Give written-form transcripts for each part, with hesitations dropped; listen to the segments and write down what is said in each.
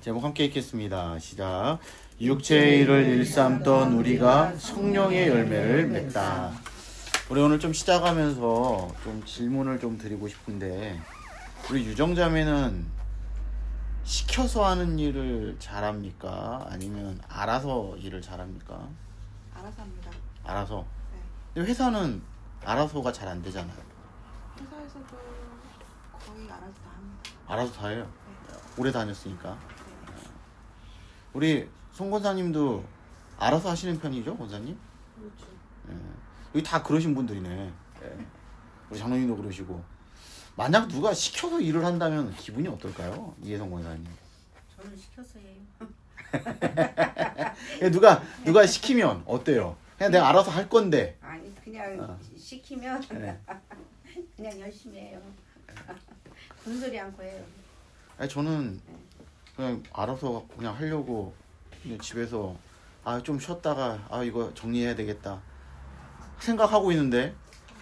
제목 함께 읽겠습니다. 시작. 육체의 일을 일삼던 우리가 성령의 열매를 맺다. 우리 오늘 좀 시작하면서 좀 질문을 좀 드리고 싶은데, 우리 유정자매는 시켜서 하는 일을 잘합니까? 아니면 알아서 일을 잘합니까? 알아서 합니다. 알아서? 네. 근데 회사는 알아서가 잘 안 되잖아요. 회사에서도 거의 알아서 다 합니다. 알아서 다 해요? 네. 오래 다녔으니까. 네. 우리 송 권사님도 알아서 하시는 편이죠, 권사님? 그렇죠. 예. 여기 다 그러신 분들이네. 예. 우리 장로님도 그러시고. 만약 누가 시켜서 일을 한다면 기분이 어떨까요, 이혜성 권사님? 저는 시켜서 해요. 누가 시키면 어때요? 그냥 내가 알아서 할 건데. 아니 그냥 시키면 네. 그냥 열심히 해요. 군소리 않고 해요. 아니, 저는 그냥 알아서 그냥 하려고 그냥 집에서 좀 쉬었다가 이거 정리해야 되겠다 생각하고 있는데,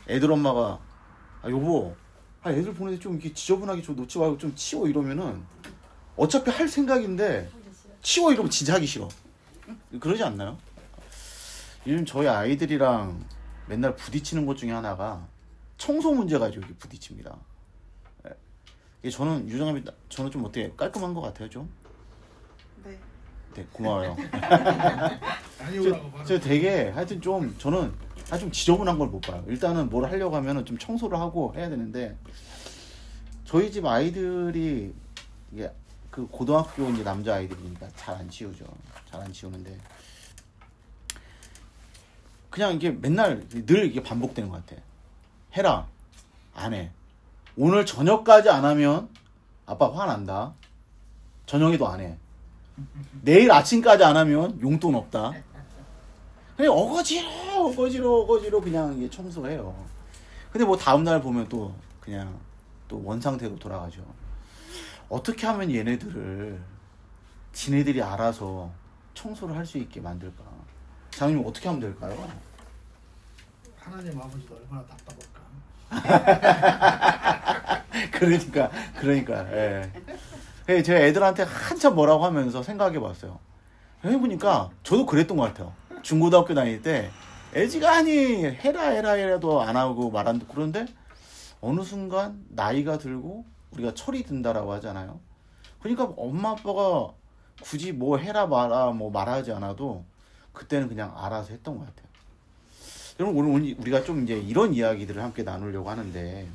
애들 엄마가 여보 애들 보내서 좀 이렇게 지저분하게 좀 놓지 말고 좀 치워 이러면은 어차피 할 생각인데 치워 이러면 진짜 하기 싫어. 그러지 않나요? 요즘 저희 아이들이랑 맨날 부딪히는 것 중에 하나가 청소 문제 가지고 부딪힙니다. 저는 유정함이 저는 좀 어떻게 깔끔한 것 같아요, 좀? 네. 네, 고마워요. 저 되게 하여튼 좀 저는 좀 지저분한 걸 못 봐요. 일단은 뭘 하려고 하면은 좀 청소를 하고 해야 되는데, 저희 집 아이들이 이게 그 고등학교 이제 남자 아이들이니까 잘 안 치우죠. 잘 안 치우는데 그냥 이게 맨날 늘 이게 반복되는 것 같아. 해라, 안 해. 오늘 저녁까지 안 하면 아빠 화난다. 저녁에도 안 해. 내일 아침까지 안 하면 용돈 없다. 그냥 어거지로 그냥 이게 청소해요. 근데 뭐 다음날 보면 또 그냥 또 원상태로 돌아가죠. 어떻게 하면 얘네들을 지네들이 알아서 청소를 할 수 있게 만들까? 장님 어떻게 하면 될까요? 하나님 아버지도 얼마나 답답할까. 그러니까 예. 제가 애들한테 한참 뭐라고 하면서 생각해 봤어요. 해보니까 저도 그랬던 것 같아요. 중고등학교 다닐 때 애지간히 해라도 안 하고 말 안 듣고, 그런데 어느 순간 나이가 들고 우리가 철이 든다라고 하잖아요. 그러니까 엄마 아빠가 굳이 뭐 해라 마라 뭐 말하지 않아도 그때는 그냥 알아서 했던 것 같아요. 여러분, 오늘 우리가 좀 이제 이런 이야기들을 함께 나누려고 하는데,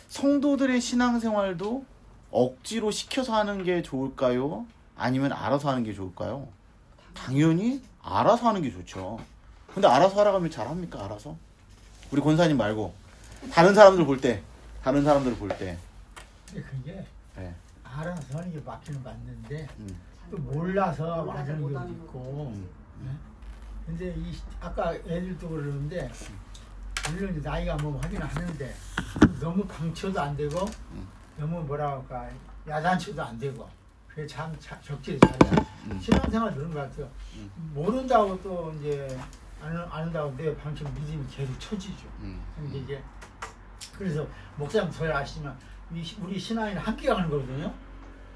성도들의 신앙생활도 억지로 시켜서 하는 게 좋을까요? 아니면 알아서 하는 게 좋을까요? 당연히 알아서 하는 게 좋죠. 근데 알아서 하라고 하면 잘합니까? 알아서? 우리 권사님 말고 다른 사람들 볼 때 근데 그게 네. 알아서 하는 게 맞기는 맞는데 또 몰라서 맞는 경우도 있고. 근데 아까 애들도 그러는데 물론 이제 나이가 뭐 하긴 하는데 너무 방치도 안 되고 너무 뭐라 할까 야단쳐도 안 되고, 그게 참 적절히 잘해야 신앙생활 그런 것 같아요. 모른다고 또 이제 아는다고 내 방침 믿음이 계속 처지죠. 근데 이게 그래서 목사님 저희 아시지만 우리 신앙인은 함께 가는 거거든요.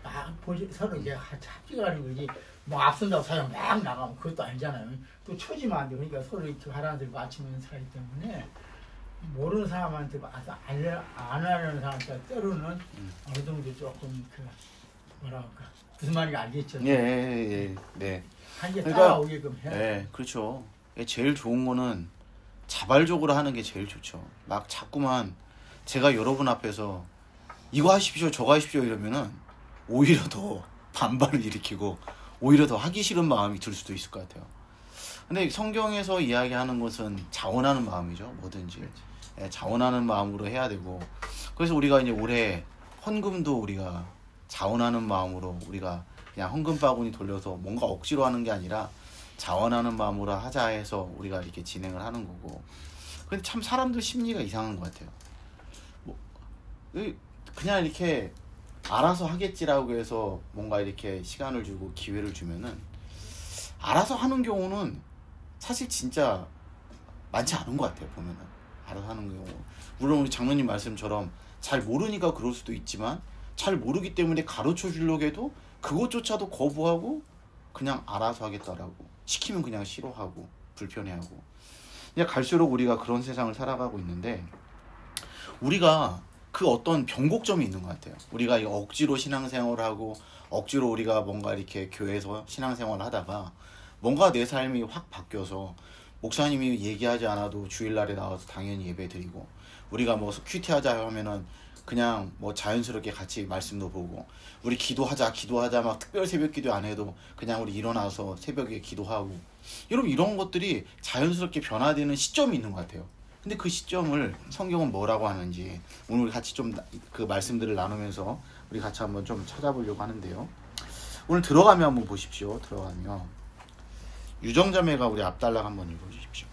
막 서로 이제 같이 함께 가는 거지. 뭐 앞선다고 사람 막 나가면 그것도 아니잖아요. 또 처지면 안 돼. 그러니까 서로 이렇게 하나들 맞추면 살기 때문에 모르는 사람한테 안 하는 사람한테 때로는 어느 정도 조금 뭐라 할까, 무슨 말인지 알겠죠? 예. 네. 한개 따라오게끔 해야. 네, 그렇죠. 제일 좋은 거는 자발적으로 하는 게 제일 좋죠. 막 자꾸만 제가 여러분 앞에서 이거 하십시오, 저거 하십시오 이러면은 오히려 더 반발을 일으키고 오히려 더 하기 싫은 마음이 들 수도 있을 것 같아요. 근데 성경에서 이야기하는 것은 자원하는 마음이죠. 뭐든지 자원하는 마음으로 해야 되고, 그래서 우리가 이제 올해 헌금도 우리가 자원하는 마음으로, 우리가 그냥 헌금 바구니 돌려서 뭔가 억지로 하는 게 아니라 자원하는 마음으로 하자 해서 우리가 이렇게 진행을 하는 거고. 근데 참 사람들 심리가 이상한 것 같아요. 그냥 이렇게 알아서 하겠지라고 해서 뭔가 이렇게 시간을 주고 기회를 주면은 알아서 하는 경우는 사실 진짜 많지 않은 것 같아요. 보면은 알아서 하는 경우, 물론 우리 장로님 말씀처럼 잘 모르니까 그럴 수도 있지만, 잘 모르기 때문에 가르쳐 주려고 해도 그것조차도 거부하고 그냥 알아서 하겠다라고 시키면 그냥 싫어하고 불편해하고 이제 갈수록 우리가 그런 세상을 살아가고 있는데 우리가 그 어떤 변곡점이 있는 것 같아요. 우리가 억지로 신앙생활을 하고 억지로 우리가 뭔가 이렇게 교회에서 신앙생활을 하다가 뭔가 내 삶이 확 바뀌어서 목사님이 얘기하지 않아도 주일날에 나와서 당연히 예배 드리고 우리가 뭐 큐티하자 하면은 그냥 뭐 자연스럽게 같이 말씀도 보고 우리 기도하자 막 특별 새벽 기도 안 해도 그냥 우리 일어나서 새벽에 기도하고 여러분 이런 것들이 자연스럽게 변화되는 시점이 있는 것 같아요. 근데 그 시점을 성경은 뭐라고 하는지 오늘 같이 좀 그 말씀들을 나누면서 우리 같이 한번 좀 찾아보려고 하는데요. 오늘 들어가면 한번 보십시오. 들어가면 유정자매가 우리 앞달락 한번 읽어주십시오.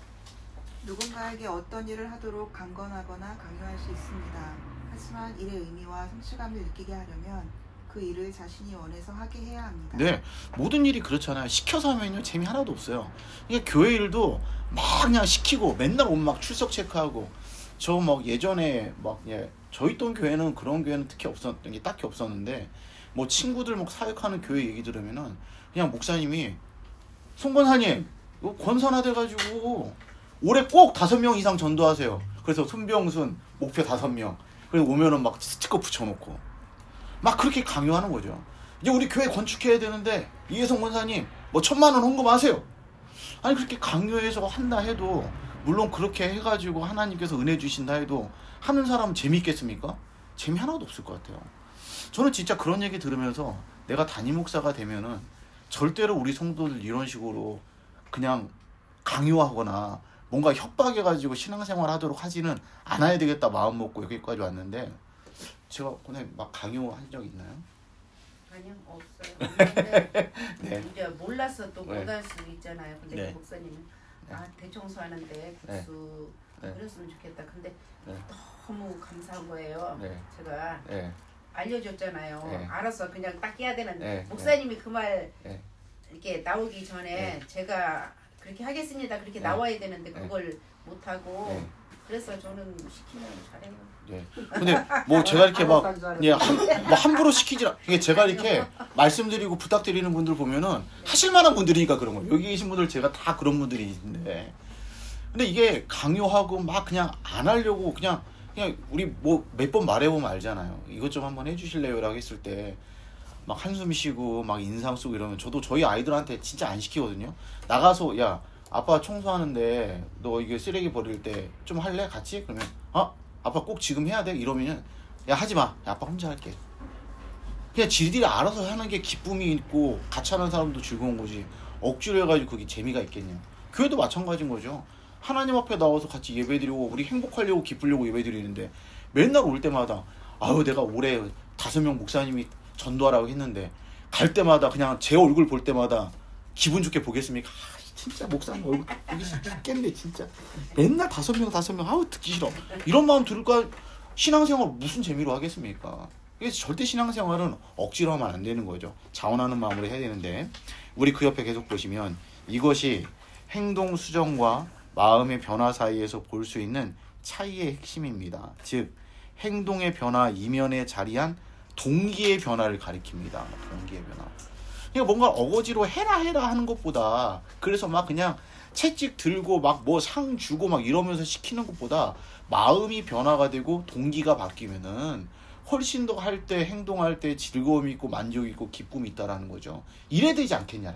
누군가에게 어떤 일을 하도록 강권하거나 강요할 수 있습니다. 하지만 일의 의미와 성취감을 느끼게 하려면 그 일을 자신이 원해서 하게 해야 합니다. 네, 모든 일이 그렇잖아요. 시켜서 하면요 재미 하나도 없어요. 그러니까 교회 일도 막 그냥 시키고 맨날 오면 막 출석 체크하고 저 막 예전에 막 저희 있던 교회는 그런 교회는 특히 없었던 게 딱히 없었는데 뭐 친구들 막 사역하는 교회 얘기 들으면은 그냥 목사님이 송 권사님 이거 권사나 돼가지고 올해 꼭 5명 이상 전도하세요. 그래서 손병순 목표 5명 그리고 오면은 막 스티커 붙여놓고 막 그렇게 강요하는 거죠. 이제 우리 교회 건축해야 되는데 이혜성 권사님 뭐 1,000만 원 헌금하세요. 아니 그렇게 강요해서 한다 해도 물론 그렇게 해가지고 하나님께서 은혜 주신다 해도 하는 사람은 재미있겠습니까? 재미 하나도 없을 것 같아요. 저는 진짜 그런 얘기 들으면서 내가 담임 목사가 되면은 절대로 우리 성도들 이런 식으로 그냥 강요하거나 뭔가 협박해가지고 신앙생활 하도록 하지는 않아야 되겠다 마음 먹고 여기까지 왔는데 제가 오늘 막 강요한 적 있나요? 아니요 없어요. 근데 네. 이제 몰라서 또 네. 못할 수도 있잖아요. 근데 네. 그 목사님은 네. 대청소하는데 국수 네. 그랬으면 좋겠다. 근데 네. 너무 감사한 거예요. 네. 제가 네. 알려줬잖아요. 네. 알아서 그냥 딱 해야 되는데 네. 목사님이 그 말 네. 이렇게 나오기 전에 네. 제가 그렇게 하겠습니다. 그렇게 네. 나와야 되는데 네. 그걸 못하고 네. 그래서 저는 시키면 잘해요. 네. 근데 뭐 제가 이렇게 막 함부로 시키지 이게 제가 이렇게 말씀드리고 부탁드리는 분들 보면은 하실 만한 분들이니까 그런 거예요. 여기 계신 분들 제가 다 그런 분들이 있는데 근데 이게 강요하고 막 그냥 안 하려고 그냥 우리 뭐 몇 번 말해보면 알잖아요. 이것 좀 한번 해주실래요라고 했을 때 막 한숨 쉬고 막 인상 쓰고 이러면 저도 저희 아이들한테 진짜 안 시키거든요. 나가서 야 아빠 청소하는데 너 이게 쓰레기 버릴 때 좀 할래? 같이? 그러면 아빠 꼭 지금 해야 돼? 이러면은 야 하지마 야, 아빠 혼자 할게. 그냥 지들이 알아서 하는 게 기쁨이 있고 같이 하는 사람도 즐거운 거지 억지로 해가지고 그게 재미가 있겠냐. 교회도 마찬가지인 거죠. 하나님 앞에 나와서 같이 예배드리고 우리 행복하려고 기쁘려고 예배드리는데 맨날 올 때마다 아유 내가 올해 5명 목사님이 전도하라고 했는데 갈 때마다 그냥 제 얼굴 볼 때마다 기분 좋게 보겠습니까? 진짜 목사님 얼굴 보기 싫겠네 진짜. 맨날 5명 아우 듣기 싫어. 이런 마음 들을까? 신앙생활 무슨 재미로 하겠습니까? 그래서 절대 신앙생활은 억지로 하면 안 되는 거죠. 자원하는 마음으로 해야 되는데 우리 그 옆에 계속 보시면 이것이 행동 수정과 마음의 변화 사이에서 볼 수 있는 차이의 핵심입니다. 즉 행동의 변화 이면에 자리한 동기의 변화를 가리킵니다. 동기의 변화. 그러니까 뭔가 어거지로 해라 하는 것보다 그래서 막 그냥 채찍 들고 막 뭐 상 주고 막 이러면서 시키는 것보다 마음이 변화가 되고 동기가 바뀌면은 훨씬 더 할 때 행동할 때 즐거움이 있고 만족이 있고 기쁨이 있다라는 거죠. 이래야 되지 않겠냐.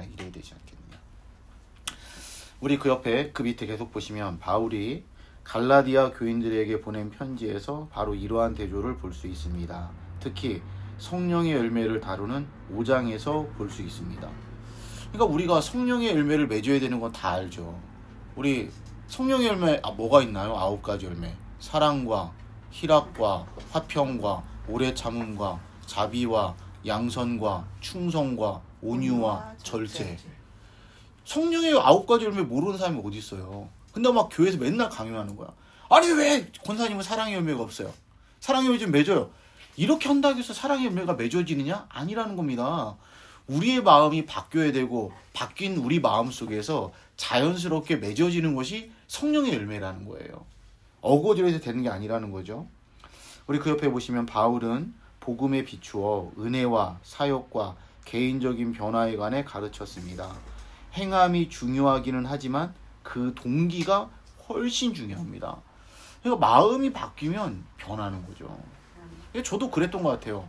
우리 그 옆에 그 밑에 계속 보시면 바울이 갈라디아 교인들에게 보낸 편지에서 바로 이러한 대조를 볼 수 있습니다. 특히 성령의 열매를 다루는 5장에서 볼 수 있습니다. 그러니까 우리가 성령의 열매를 맺어야 되는 건 다 알죠. 우리 성령의 열매 뭐가 있나요? 9가지 열매. 사랑과 희락과 화평과 오래 참음과 자비와 양선과 충성과 온유와 절제. 성령의 9가지 열매 모르는 사람이 어디 있어요. 근데 막 교회에서 맨날 강요하는 거야. 아니 왜 권사님은 사랑의 열매가 없어요? 사랑의 열매 좀 맺어요. 이렇게 한다고 해서 사랑의 열매가 맺어지느냐? 아니라는 겁니다. 우리의 마음이 바뀌어야 되고 바뀐 우리 마음 속에서 자연스럽게 맺어지는 것이 성령의 열매라는 거예요. 어거지로 해서 되는 게 아니라는 거죠. 우리 그 옆에 보시면 바울은 복음에 비추어 은혜와 사역과 개인적인 변화에 관해 가르쳤습니다. 행함이 중요하기는 하지만 그 동기가 훨씬 중요합니다. 그러니까 마음이 바뀌면 변하는 거죠. 저도 그랬던 것 같아요.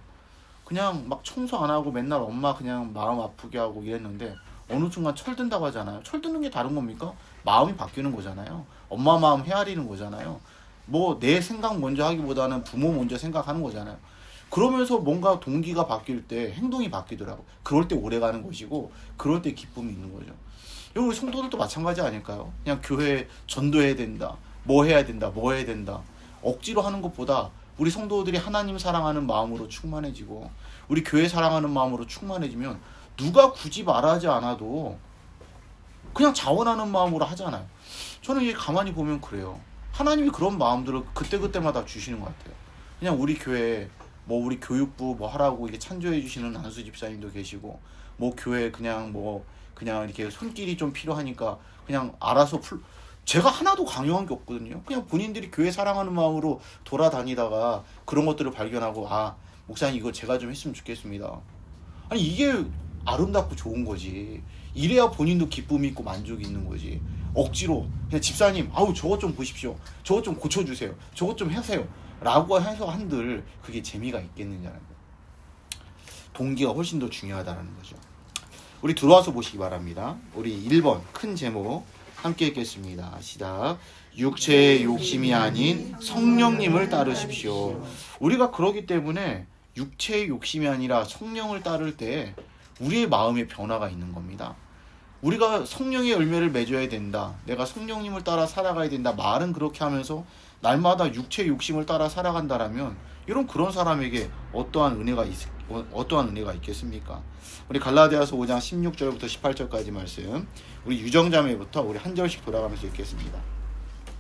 그냥 막 청소 안 하고 맨날 엄마 그냥 마음 아프게 하고 이랬는데 어느 순간 철든다고 하잖아요. 철드는 게 다른 겁니까? 마음이 바뀌는 거잖아요. 엄마 마음 헤아리는 거잖아요. 뭐 내 생각 먼저 하기보다는 부모 먼저 생각하는 거잖아요. 그러면서 뭔가 동기가 바뀔 때 행동이 바뀌더라고. 그럴 때 오래 가는 것이고 그럴 때 기쁨이 있는 거죠. 우리 성도들도 마찬가지 아닐까요? 그냥 교회에 전도해야 된다. 뭐 해야 된다. 뭐 해야 된다. 억지로 하는 것보다 우리 성도들이 하나님 사랑하는 마음으로 충만해지고 우리 교회 사랑하는 마음으로 충만해지면 누가 굳이 말하지 않아도 그냥 자원하는 마음으로 하잖아요. 저는 이게 가만히 보면 그래요. 하나님이 그런 마음들을 그때그때마다 주시는 것 같아요. 그냥 우리 교회에 뭐 우리 교육부 뭐 하라고 이게 찬조해 주시는 안수 집사님도 계시고 뭐 교회 그냥 이렇게 손길이 좀 필요하니까 그냥 알아서 제가 하나도 강요한 게 없거든요. 그냥 본인들이 교회 사랑하는 마음으로 돌아다니다가 그런 것들을 발견하고 목사님 이거 제가 좀 했으면 좋겠습니다. 아니 이게 아름답고 좋은 거지. 이래야 본인도 기쁨이 있고 만족이 있는 거지. 억지로 그냥 집사님 저것 좀 보십시오. 저것 좀 고쳐주세요. 저것 좀 하세요. 라고 해서 한들 그게 재미가 있겠느냐는 거예요. 동기가 훨씬 더 중요하다는 거죠. 우리 들어와서 보시기 바랍니다. 우리 1번 큰 제목 함께 읽겠습니다. 시작. 육체의 욕심이 아닌 성령님을 따르십시오. 우리가 그러기 때문에 육체의 욕심이 아니라 성령을 따를 때 우리의 마음의 변화가 있는 겁니다. 우리가 성령의 열매를 맺어야 된다. 내가 성령님을 따라 살아가야 된다. 말은 그렇게 하면서 날마다 육체의 욕심을 따라 살아간다라면 그런 사람에게 어떠한 은혜가 있겠습니까? 우리 갈라디아서 5장 16절부터 18절까지 말씀 우리 유정자매부터 우리 한 절씩 돌아가면서 읽겠습니다.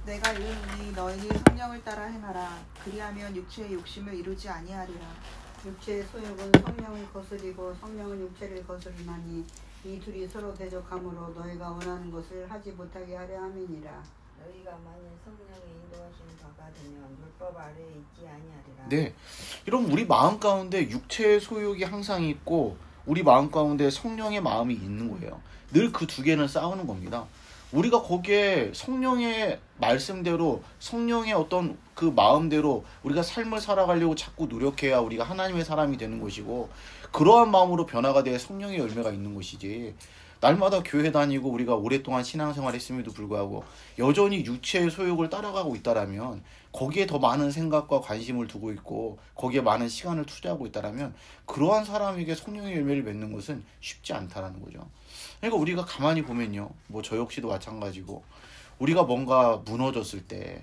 내가 이르노니 너희는 성령을 따라 행하라. 그리하면 육체의 욕심을 이루지 아니하리라. 육체의 소욕은 성령을 거스리고 성령은 육체를 거스리나니 이 둘이 서로 대적하므로 너희가 원하는 것을 하지 못하게 하려 함이니라. 너희가 만일 성령의 인도하시는 바가 되면 율법 아래에 있지 아니하리라. 네, 이런 우리 마음 가운데 육체의 소욕이 항상 있고 우리 마음 가운데 성령의 마음이 있는 거예요. 늘 그 두 개는 싸우는 겁니다. 우리가 거기에 성령의 말씀대로 성령의 어떤 그 마음대로 우리가 삶을 살아가려고 자꾸 노력해야 우리가 하나님의 사람이 되는 것이고 그러한 마음으로 변화가 돼 성령의 열매가 있는 것이지 날마다 교회 다니고 우리가 오랫동안 신앙생활 했음에도 불구하고 여전히 육체의 소욕을 따라가고 있다라면 거기에 더 많은 생각과 관심을 두고 있고 거기에 많은 시간을 투자하고 있다라면 그러한 사람에게 성령의 열매를 맺는 것은 쉽지 않다라는 거죠. 그러니까 우리가 가만히 보면요. 뭐 저 역시도 마찬가지고 우리가 뭔가 무너졌을 때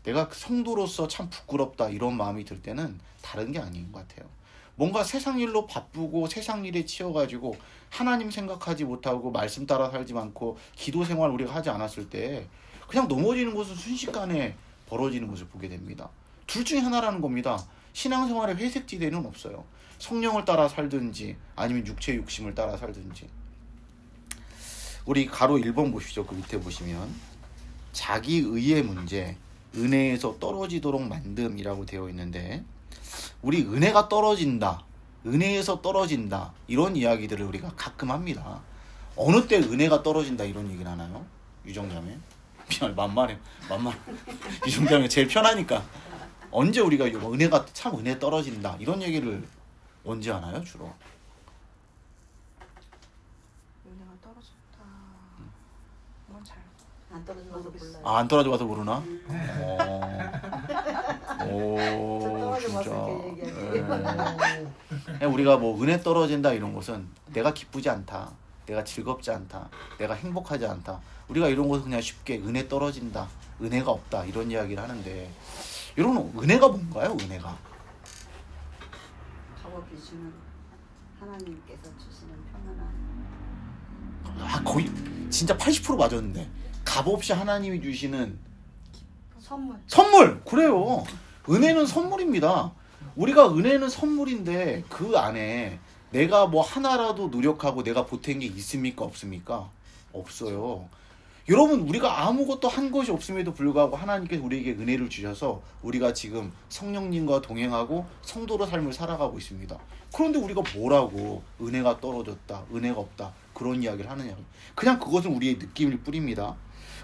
내가 성도로서 참 부끄럽다 이런 마음이 들 때는 다른 게 아닌 것 같아요. 뭔가 세상 일로 바쁘고 세상 일에 치여가지고 하나님 생각하지 못하고 말씀 따라 살지 않고 기도 생활 우리가 하지 않았을 때 그냥 넘어지는 것은 순식간에 벌어지는 것을 보게 됩니다. 둘 중에 하나라는 겁니다. 신앙생활에 회색지대는 없어요. 성령을 따라 살든지 아니면 육체의 욕심을 따라 살든지. 우리 가로 1번 보십시오. 그 밑에 보시면 자기 의의 문제, 은혜에서 떨어지도록 만듦이라고 되어 있는데 우리 은혜가 떨어진다, 은혜에서 떨어진다 이런 이야기들을 우리가 가끔 합니다. 어느 때 은혜가 떨어진다 이런 얘기를 하나요? 유정자매? 만만해. 유정자매 제일 편하니까. 언제 우리가 은혜가 참 은혜 떨어진다 이런 얘기를 언제 하나요 주로? 은혜가 떨어졌다. 그건 잘 안 떨어져서 몰라요. 안 떨어져서 모르나? 저 진짜. 떨어져서 이렇게 얘기하지. 우리가 뭐 은혜 떨어진다 이런 것은 내가 기쁘지 않다, 내가 즐겁지 않다, 내가 행복하지 않다. 우리가 이런 것을 그냥 쉽게 은혜 떨어진다, 은혜가 없다 이런 이야기를 하는데 이런 은혜가 뭔가요? 은혜가 값없이 주는 하나님께서 주시는 평안한 거의 진짜 80% 맞았는데 값없이 하나님이 주시는 선물! 그래요. 은혜는 선물입니다. 우리가 은혜는 선물인데 그 안에 내가 뭐 하나라도 노력하고 내가 보탠 게 있습니까? 없습니까? 없어요. 여러분 우리가 아무것도 한 것이 없음에도 불구하고 하나님께서 우리에게 은혜를 주셔서 우리가 지금 성령님과 동행하고 성도로 삶을 살아가고 있습니다. 그런데 우리가 뭐라고 은혜가 떨어졌다, 은혜가 없다 그런 이야기를 하느냐. 그냥 그것은 우리의 느낌일 뿐입니다.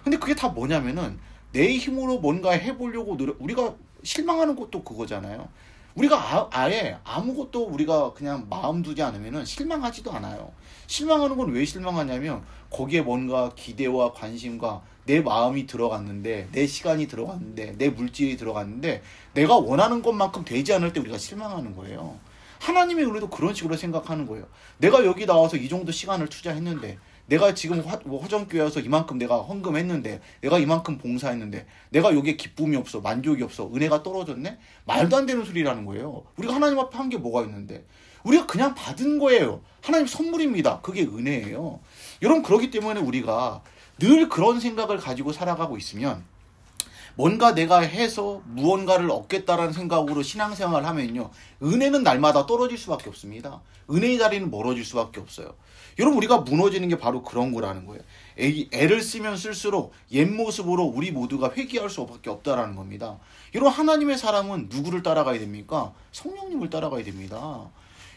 근데 그게 다 뭐냐면은 내 힘으로 뭔가 해보려고 우리가 실망하는 것도 그거잖아요. 우리가 아예 아무것도 우리가 그냥 마음 두지 않으면은 실망하지도 않아요. 실망하는 건 왜 실망하냐면 거기에 뭔가 기대와 관심과 내 마음이 들어갔는데, 내 시간이 들어갔는데, 내 물질이 들어갔는데 내가 원하는 것만큼 되지 않을 때 우리가 실망하는 거예요. 하나님의 은혜도 그런 식으로 생각하는 거예요. 내가 여기 나와서 이 정도 시간을 투자했는데, 내가 지금 화정교회 와서 이만큼 내가 헌금했는데, 내가 이만큼 봉사했는데 내가 여기에 기쁨이 없어, 만족이 없어, 은혜가 떨어졌네? 말도 안 되는 소리라는 거예요. 우리가 하나님 앞에 한 게 뭐가 있는데 우리가 그냥 받은 거예요. 하나님 선물입니다. 그게 은혜예요. 여러분, 그렇기 때문에 우리가 늘 그런 생각을 가지고 살아가고 있으면 뭔가 내가 해서 무언가를 얻겠다라는 생각으로 신앙생활을 하면요, 은혜는 날마다 떨어질 수밖에 없습니다. 은혜의 자리는 멀어질 수밖에 없어요. 여러분, 우리가 무너지는 게 바로 그런 거라는 거예요. 애를 쓰면 쓸수록 옛 모습으로 우리 모두가 회귀할 수밖에 없다라는 겁니다. 여러분, 하나님의 사람은 누구를 따라가야 됩니까? 성령님을 따라가야 됩니다.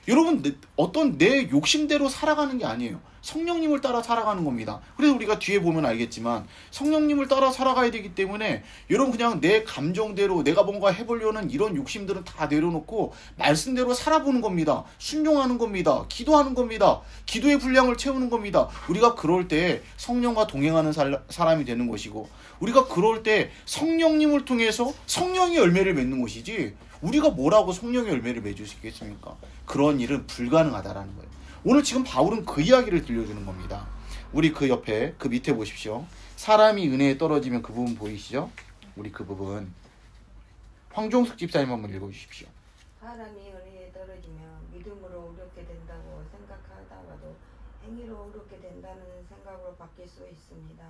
여러분, 어떤 내 욕심대로 살아가는 게 아니에요. 성령님을 따라 살아가는 겁니다. 그래서 우리가 뒤에 보면 알겠지만 성령님을 따라 살아가야 되기 때문에 여러분, 그냥 내 감정대로 내가 뭔가 해보려는 이런 욕심들은 다 내려놓고 말씀대로 살아보는 겁니다. 순종하는 겁니다. 기도하는 겁니다. 기도의 분량을 채우는 겁니다. 우리가 그럴 때 성령과 동행하는 사람이 되는 것이고, 우리가 그럴 때 성령님을 통해서 성령의 열매를 맺는 것이지, 우리가 뭐라고 성령의 열매를 맺을 수 있겠습니까? 그런 일은 불가능하다라는 거예요. 오늘 지금 바울은 그 이야기를 들려주는 겁니다. 우리 그 옆에 그 밑에 보십시오. 사람이 은혜에 떨어지면 그 부분 보이시죠? 우리 그 부분 황종숙 집사님 한번 읽어주십시오. 사람이 은혜에 떨어지면 믿음으로 의롭게 된다고 생각하다가도 행위로 의롭게 된다는 생각으로 바뀔 수 있습니다.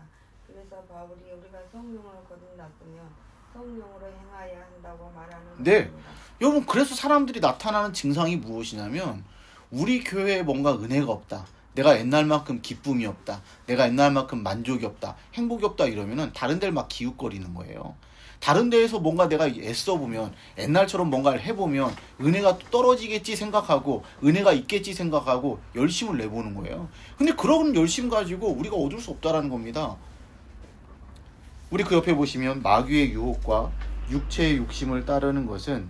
그래서 바울이 우리가 성령을 거듭났으면 성령으로 행하여야 한다고 말하는 네. 것입니다. 여러분, 그래서 사람들이 나타나는 증상이 무엇이냐면 우리 교회에 뭔가 은혜가 없다, 내가 옛날만큼 기쁨이 없다, 내가 옛날만큼 만족이 없다, 행복이 없다 이러면은 다른 데를 막 기웃거리는 거예요. 다른 데에서 뭔가 내가 애써보면, 옛날처럼 뭔가를 해보면 은혜가 떨어지겠지 생각하고, 은혜가 있겠지 생각하고 열심을 내보는 거예요. 근데 그런 열심 가지고 우리가 얻을 수 없다라는 겁니다. 우리 그 옆에 보시면 마귀의 유혹과 육체의 욕심을 따르는 것은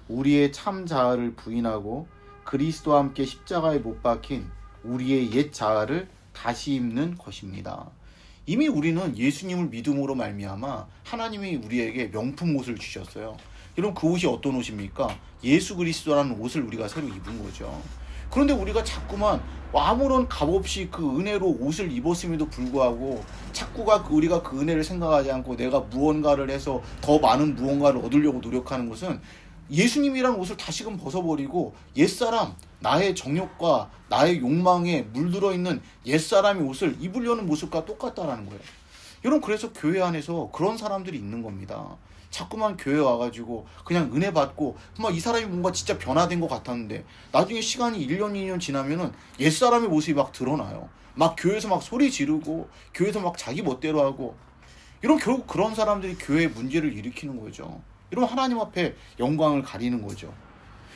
우리의 참 자아를 부인하고 그리스도와 함께 십자가에 못 박힌 우리의 옛 자아를 다시 입는 것입니다. 이미 우리는 예수님을 믿음으로 말미암아 하나님이 우리에게 명품 옷을 주셨어요. 여러분, 그 옷이 어떤 옷입니까? 예수 그리스도라는 옷을 우리가 새로 입은 거죠. 그런데 우리가 자꾸만 아무런 값없이 그 은혜로 옷을 입었음에도 불구하고 자꾸가 우리가 그 은혜를 생각하지 않고 내가 무언가를 해서 더 많은 무언가를 얻으려고 노력하는 것은 예수님이라는 옷을 다시금 벗어버리고 옛사람, 나의 정욕과 나의 욕망에 물들어 있는 옛사람의 옷을 입으려는 모습과 똑같다라는 거예요. 여러분, 그래서 교회 안에서 그런 사람들이 있는 겁니다. 자꾸만 교회 와가지고 그냥 은혜 받고 막 이 사람이 뭔가 진짜 변화된 것 같았는데 나중에 시간이 1년, 2년 지나면은 옛사람의 모습이 막 드러나요. 막 교회에서 막 소리 지르고 교회에서 막 자기 멋대로 하고, 이런 결국 그런 사람들이 교회에 문제를 일으키는 거죠. 이러면 하나님 앞에 영광을 가리는 거죠.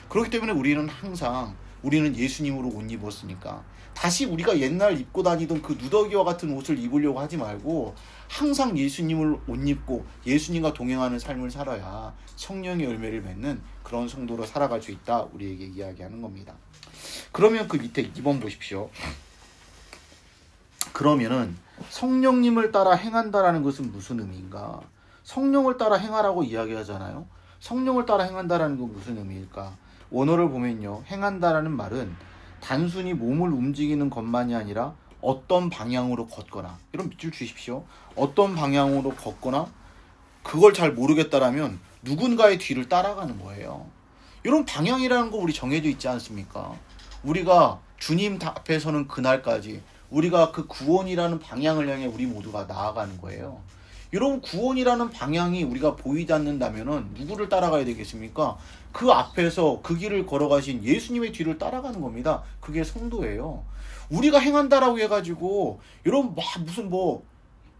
그렇기 때문에 우리는 예수님으로 옷 입었으니까 다시 우리가 옛날 입고 다니던 그 누더기와 같은 옷을 입으려고 하지 말고 항상 예수님을 옷 입고 예수님과 동행하는 삶을 살아야 성령의 열매를 맺는 그런 성도로 살아갈 수 있다, 우리에게 이야기하는 겁니다. 그러면 그 밑에 2번 보십시오. 그러면은 성령님을 따라 행한다라는 것은 무슨 의미인가? 성령을 따라 행하라고 이야기하잖아요. 성령을 따라 행한다라는 건 무슨 의미일까? 원어를 보면요, 행한다라는 말은 단순히 몸을 움직이는 것만이 아니라 어떤 방향으로 걷거나, 이런 밑줄 주십시오. 어떤 방향으로 걷거나, 그걸 잘 모르겠다라면 누군가의 뒤를 따라가는 거예요. 이런 방향이라는 거 우리 정해져 있지 않습니까? 우리가 주님 앞에 서는 그날까지 우리가 그 구원이라는 방향을 향해 우리 모두가 나아가는 거예요. 여러분, 구원이라는 방향이 우리가 보이지 않는다면은 누구를 따라가야 되겠습니까? 그 앞에서 그 길을 걸어가신 예수님의 뒤를 따라가는 겁니다. 그게 성도예요. 우리가 행한다라고 해가지고 여러분 막 무슨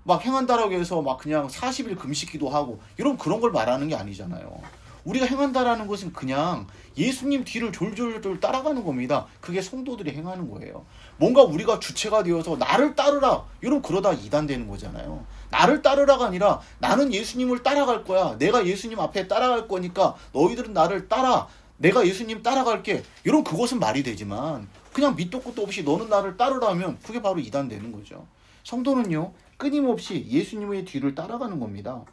막 행한다라고 해서 막 그냥 40일 금식기도 하고 이런 그런 걸 말하는 게 아니잖아요. 우리가 행한다라는 것은 그냥 예수님 뒤를 졸졸졸 따라가는 겁니다. 그게 성도들이 행하는 거예요. 뭔가 우리가 주체가 되어서 나를 따르라 이러면 그러다 이단되는 거잖아요. 나를 따르라가 아니라 나는 예수님을 따라갈 거야. 내가 예수님 앞에 따라갈 거니까 너희들은 나를 따라. 내가 예수님 따라갈게. 이런 그것은 말이 되지만 그냥 밑도 끝도 없이 너는 나를 따르라면 그게 바로 이단되는 거죠. 성도는요 끊임없이 예수님의 뒤를 따라가는 겁니다.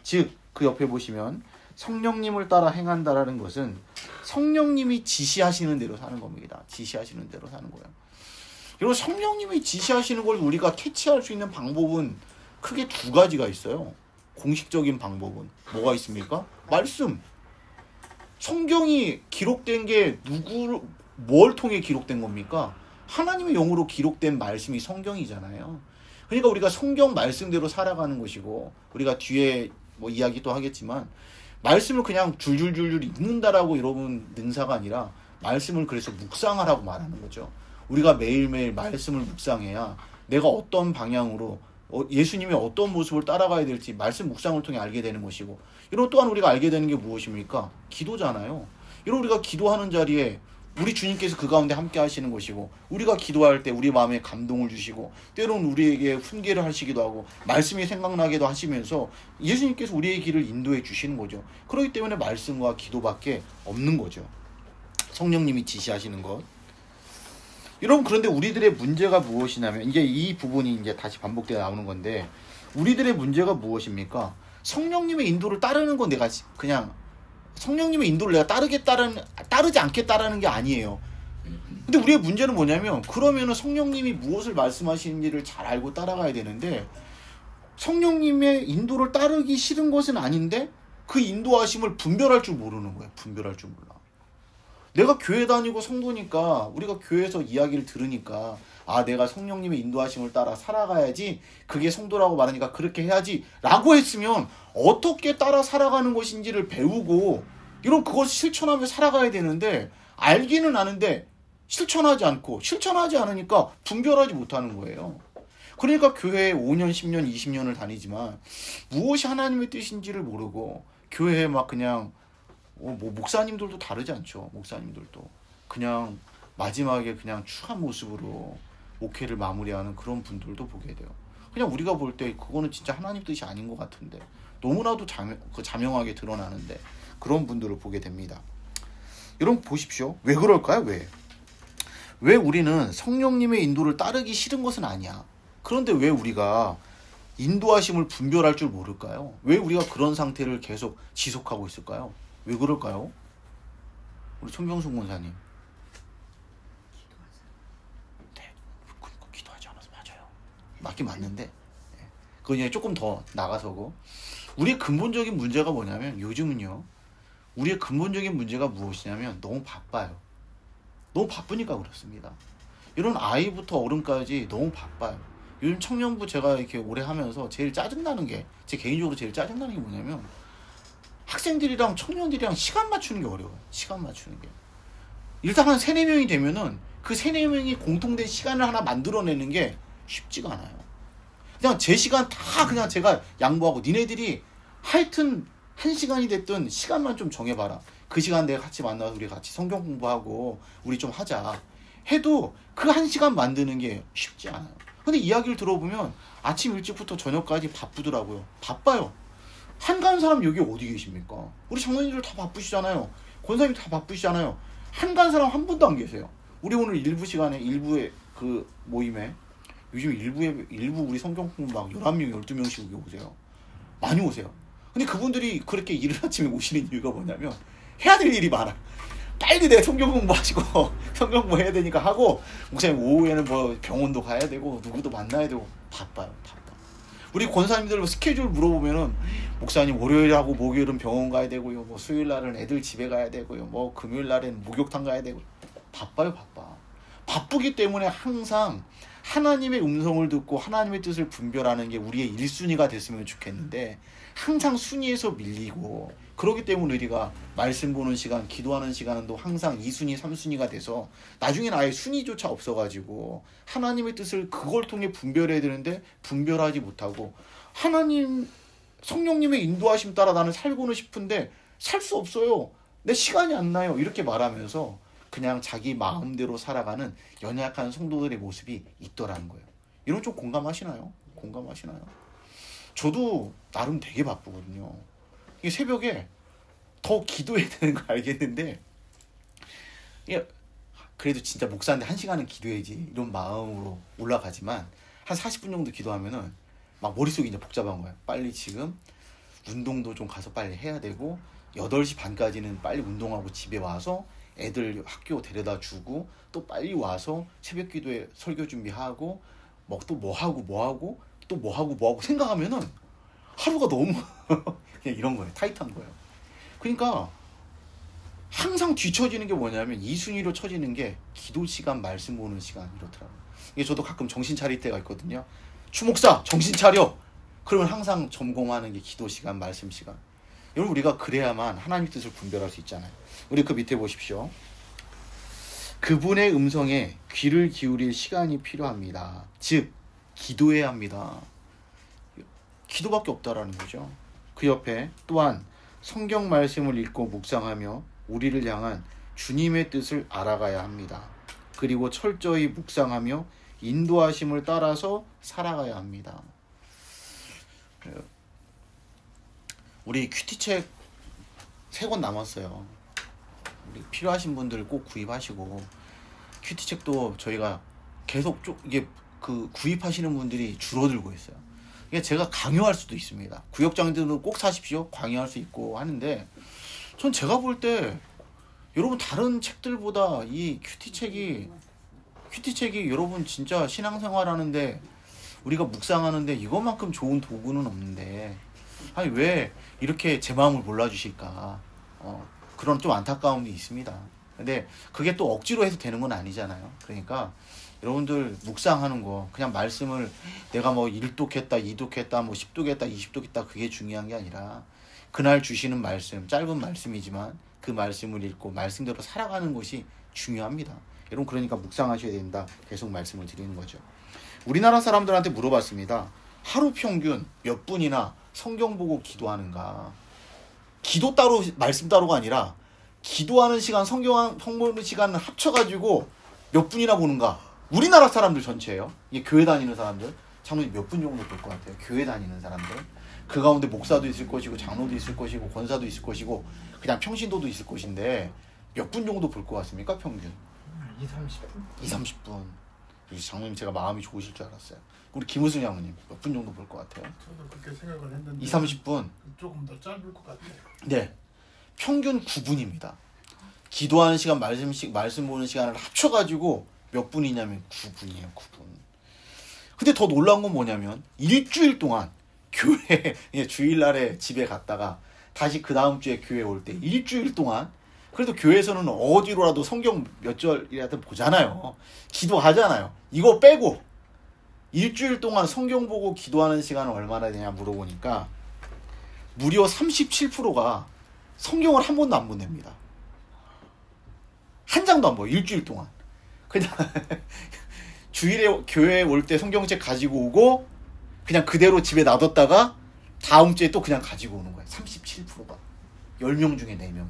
즉 그 옆에 보시면 성령님을 따라 행한다라는 것은 성령님이 지시하시는 대로 사는 겁니다. 지시하시는 대로 사는 거예요. 그리고 성령님이 지시하시는 걸 우리가 캐치할 수 있는 방법은 크게 두 가지가 있어요. 공식적인 방법은 뭐가 있습니까? 말씀. 성경이 기록된 게 뭘 통해 기록된 겁니까? 하나님의 영으로 기록된 말씀이 성경이잖아요. 그러니까 우리가 성경 말씀대로 살아가는 것이고 우리가 뒤에 뭐 이야기도 하겠지만 말씀을 그냥 줄줄줄줄 읽는다라고 여러분 능사가 아니라 말씀을 그래서 묵상하라고 말하는 거죠. 우리가 매일매일 말씀을 묵상해야 내가 어떤 방향으로 예수님의 어떤 모습을 따라가야 될지 말씀 묵상을 통해 알게 되는 것이고 이런 또한 우리가 알게 되는 게 무엇입니까? 기도잖아요. 이런 우리가 기도하는 자리에 우리 주님께서 그 가운데 함께 하시는 것이고 우리가 기도할 때 우리 마음에 감동을 주시고 때로는 우리에게 훈계를 하시기도 하고 말씀이 생각나게도 하시면서 예수님께서 우리의 길을 인도해 주시는 거죠. 그렇기 때문에 말씀과 기도밖에 없는 거죠. 성령님이 지시하시는 것. 여러분 그런데 우리들의 문제가 무엇이냐면 이제 이 부분이 이제 다시 반복되어 나오는 건데 우리들의 문제가 무엇입니까? 성령님의 인도를 따르는 건 내가 그냥 성령님의 인도를 내가 따르지 않겠다라는 게 아니에요. 근데 우리의 문제는 뭐냐면 그러면은 성령님이 무엇을 말씀하시는지를 잘 알고 따라가야 되는데 성령님의 인도를 따르기 싫은 것은 아닌데 그 인도하심을 분별할 줄 모르는 거예요. 분별할 줄 몰라. 내가 교회 다니고 성도니까 우리가 교회에서 이야기를 들으니까 아 내가 성령님의 인도하심을 따라 살아가야지 그게 성도라고 말하니까 그렇게 해야지 라고 했으면 어떻게 따라 살아가는 것인지를 배우고 이런 그것을 실천하며 살아가야 되는데 알기는 아는데 실천하지 않으니까 분별하지 못하는 거예요. 그러니까 교회에 5년, 10년, 20년을 다니지만 무엇이 하나님의 뜻인지를 모르고 교회에 막 그냥 뭐 목사님들도 다르지 않죠. 목사님들도 그냥 마지막에 그냥 추한 모습으로 목회를 마무리하는 그런 분들도 보게 돼요. 그냥 우리가 볼 때 그거는 진짜 하나님 뜻이 아닌 것 같은데 너무나도 자명하게 드러나는데 그런 분들을 보게 됩니다. 여러분 보십시오. 왜 그럴까요? 왜 우리는 성령님의 인도를 따르기 싫은 것은 아니야. 그런데 왜 우리가 인도하심을 분별할 줄 모를까요? 왜 우리가 그런 상태를 계속 지속하고 있을까요? 왜 그럴까요? 우리 손경숙 권사님. 네, 그러니까 기도하지 않아서 맞아요. 맞긴 맞는데 그건 이제 조금 더 나가서고 우리의 근본적인 문제가 뭐냐면 요즘은요. 우리의 근본적인 문제가 무엇이냐면 너무 바빠요. 너무 바쁘니까 그렇습니다. 이런 아이부터 어른까지 너무 바빠요. 요즘 청년부 제가 이렇게 오래 하면서 제일 짜증나는 게 제 개인적으로 제일 짜증나는 게 뭐냐면 학생들이랑 청년들이랑 시간 맞추는 게 어려워요. 시간 맞추는 게. 일단 한 3-4명이 되면은 그 3-4명이 공통된 시간을 하나 만들어내는 게 쉽지가 않아요. 그냥 제 시간 다 그냥 제가 양보하고 니네들이 하여튼 1시간이 됐든 시간만 좀 정해봐라. 그 시간 내가 같이 만나서 우리 같이 성경 공부하고 우리 좀 하자. 해도 그 1시간 만드는 게 쉽지 않아요. 근데 이야기를 들어보면 아침 일찍부터 저녁까지 바쁘더라고요. 바빠요. 한가한 사람 여기 어디 계십니까? 우리 장로님들 다 바쁘시잖아요. 권사님 다 바쁘시잖아요. 한가한 사람 한 분도 안 계세요. 우리 오늘 일부 시간에 일부의 그 모임에 요즘 일부 우리 성경 공부 막 11명, 12명씩 오세요. 많이 오세요. 근데 그분들이 그렇게 이른 아침에 오시는 이유가 뭐냐면 해야 될 일이 많아. 빨리 내 성경 공부하시고 성경 공부 해야 되니까 하고 목사님 오후에는 뭐 병원도 가야 되고 누구도 만나야 되고 바빠요. 우리 권사님들 스케줄 물어보면은 목사님 월요일하고 목요일은 병원 가야 되고요. 뭐 수요일 날은 애들 집에 가야 되고요. 뭐 금요일 날엔 목욕탕 가야 되고 바빠요. 바쁘기 때문에 항상 하나님의 음성을 듣고 하나님의 뜻을 분별하는 게 우리의 1순위가 됐으면 좋겠는데 항상 순위에서 밀리고, 그렇기 때문에 우리가 말씀 보는 시간, 기도하는 시간도 항상 2순위, 3순위가 돼서 나중에는 아예 순위조차 없어가지고 하나님의 뜻을 그걸 통해 분별해야 되는데 분별하지 못하고, 하나님 성령님의 인도하심 따라 나는 살고는 싶은데 살 수 없어요, 내 시간이 안 나요, 이렇게 말하면서 그냥 자기 마음대로 살아가는 연약한 성도들의 모습이 있더라는 거예요. 이런 좀 공감하시나요? 공감하시나요? 저도 나름 되게 바쁘거든요. 이게 새벽에 더 기도해야 되는 거 알겠는데, 그래도 진짜 목사인데 1시간은 기도해야지 이런 마음으로 올라가지만 한 40분 정도 기도하면은 막 머릿속이 이제 복잡한 거예요. 빨리 지금 운동도 좀 가서 빨리 해야 되고, 8시 반까지는 빨리 운동하고 집에 와서 애들 학교 데려다 주고, 또 빨리 와서 새벽 기도에 설교 준비하고, 또 뭐 하고 또 뭐 하고 생각하면은 하루가 너무 그냥 이런 거예요. 타이트한 거예요. 그러니까 항상 뒤처지는 게 뭐냐면 2순위로 처지는 게 기도 시간, 말씀 보는 시간, 이렇더라고요. 이게 저도 가끔 정신 차릴 때가 있거든요. 추목사 정신 차려! 그러면 항상 점검하는 게 기도 시간, 말씀 시간. 여러분, 우리가 그래야만 하나님 뜻을 분별할 수 있잖아요. 우리 그 밑에 보십시오. 그분의 음성에 귀를 기울일 시간이 필요합니다. 즉 기도해야 합니다. 기도밖에 없다라는 거죠. 그 옆에 또한 성경 말씀을 읽고 묵상하며 우리를 향한 주님의 뜻을 알아가야 합니다. 그리고 철저히 묵상하며 인도하심을 따라서 살아가야 합니다. 우리 큐티책 3권 남았어요. 우리 필요하신 분들 꼭 구입하시고, 큐티책도 저희가 계속 이게 구입하시는 분들이 줄어들고 있어요. 이게 제가 강요할 수도 있습니다. 구역장들은 꼭 사십시오, 강요할 수 있고 하는데, 전 제가 볼 때 여러분 다른 책들보다 이 큐티책이 여러분 진짜 신앙생활 하는데, 우리가 묵상하는데 이것만큼 좋은 도구는 없는데, 아니 왜 이렇게 제 마음을 몰라주실까, 그런 좀 안타까움이 있습니다. 근데 그게 또 억지로 해서 되는 건 아니잖아요. 그러니까 여러분들 묵상하는 거, 그냥 말씀을 내가 뭐 1독했다, 2독했다, 뭐 10독했다, 20독했다, 그게 중요한 게 아니라 그날 주시는 말씀, 짧은 말씀이지만 그 말씀을 읽고 말씀대로 살아가는 것이 중요합니다. 여러분, 그러니까 묵상하셔야 된다, 계속 말씀을 드리는 거죠. 우리나라 사람들한테 물어봤습니다. 하루 평균 몇 분이나 성경 보고 기도하는가? 기도 따로 말씀 따로가 아니라 기도하는 시간, 성경 보는 시간을 합쳐가지고 몇 분이나 보는가? 우리나라 사람들 전체예요. 이게 교회 다니는 사람들. 장로님 몇 분 정도 볼 것 같아요? 교회 다니는 사람들. 그 가운데 목사도 있을 것이고, 장로도 있을 것이고, 권사도 있을 것이고, 그냥 평신도도 있을 것인데 몇 분 정도 볼 것 같습니까? 평균 2-30분? 2-30분. 장로님 제가 마음이 좋으실 줄 알았어요. 우리 김우승 장로님 몇 분 정도 볼 것 같아요? 저도 그렇게 생각을 했는데 2-30분. 조금 더 짧을 것 같아요. 네, 평균 9분입니다. 기도하는 시간, 말씀 보는 시간을 합쳐가지고 몇 분이냐면 9분이에요. 9분. 근데 더 놀라운 건 뭐냐면 일주일 동안 교회, 주일날에 집에 갔다가 다시 그 다음 주에 교회 올 때 일주일 동안, 그래도 교회에서는 어디로라도 성경 몇 절이라도 보잖아요. 기도하잖아요. 이거 빼고 일주일 동안 성경 보고 기도하는 시간은 얼마나 되냐 물어보니까 무려 37%가 성경을 한 번도 안 보냅니다. 한 장도 안 봐요. 일주일 동안. 그냥 주일에 교회에 올 때 성경책 가지고 오고 그냥 그대로 집에 놔뒀다가 다음 주에 또 그냥 가지고 오는 거예요. 37%가. 10명 중에 4명이.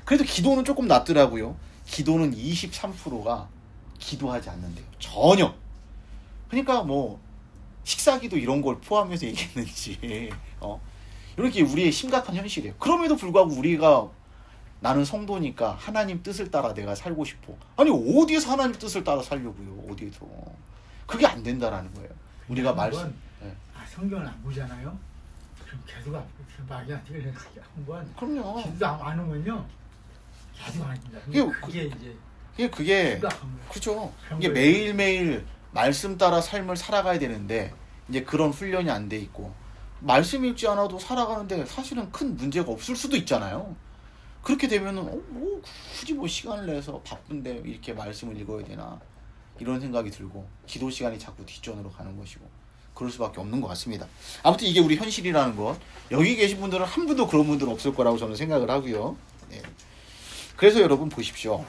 그래도 기도는 조금 낫더라고요. 기도는 23%가 기도하지 않는데요. 전혀. 그러니까 뭐 식사기도 이런 걸 포함해서 얘기했는지 이렇게 우리의 심각한 현실이에요. 그럼에도 불구하고 우리가 나는 성도니까 하나님 뜻을 따라 내가 살고 싶어. 아니 어디에서 하나님 뜻을 따라 살려고요. 어디에서. 그게 안 된다라는 거예요. 우리가 말씀. 네. 성경을 안 보잖아요. 그럼 계속 마귀한테 한번 그럼요. 기도 안 하면요. 계속 안 된다. 그게 그렇죠. 이게 매일매일 말씀 따라 삶을 살아가야 되는데 이제 그런 훈련이 안 돼 있고 말씀 읽지 않아도 살아가는데 사실은 큰 문제가 없을 수도 있잖아요. 그렇게 되면은 뭐 굳이 뭐 시간을 내서 바쁜데 이렇게 말씀을 읽어야 되나 이런 생각이 들고 기도 시간이 자꾸 뒷전으로 가는 것이고 그럴 수밖에 없는 것 같습니다. 아무튼 이게 우리 현실이라는 것, 여기 계신 분들은 한 분도 그런 분들은 없을 거라고 저는 생각을 하고요. 네. 그래서 여러분 보십시오.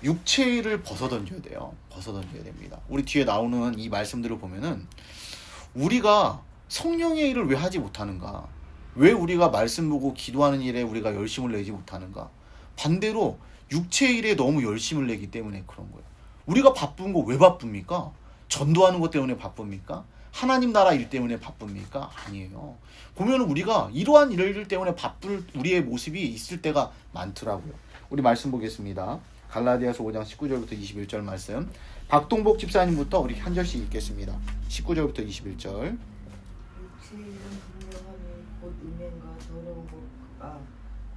육체의 일을 벗어던져야 돼요. 벗어던져야 됩니다. 우리 뒤에 나오는 이 말씀들을 보면은 우리가 성령의 일을 왜 하지 못하는가? 왜 우리가 말씀 보고 기도하는 일에 우리가 열심을 내지 못하는가? 반대로 육체의 일에 너무 열심을 내기 때문에 그런 거예요. 우리가 바쁜 거 왜 바쁩니까? 전도하는 것 때문에 바쁩니까? 하나님 나라 일 때문에 바쁩니까? 아니에요. 보면 우리가 이러한 일들 때문에 바쁠 우리의 모습이 있을 때가 많더라고요. 우리 말씀 보겠습니다. 갈라디아서 5장 19절부터 21절 말씀. 박동복 집사님부터 우리 한 절씩 읽겠습니다. 19절부터 21절. 육체일은 분명하니 곧 음행과 더러운 것과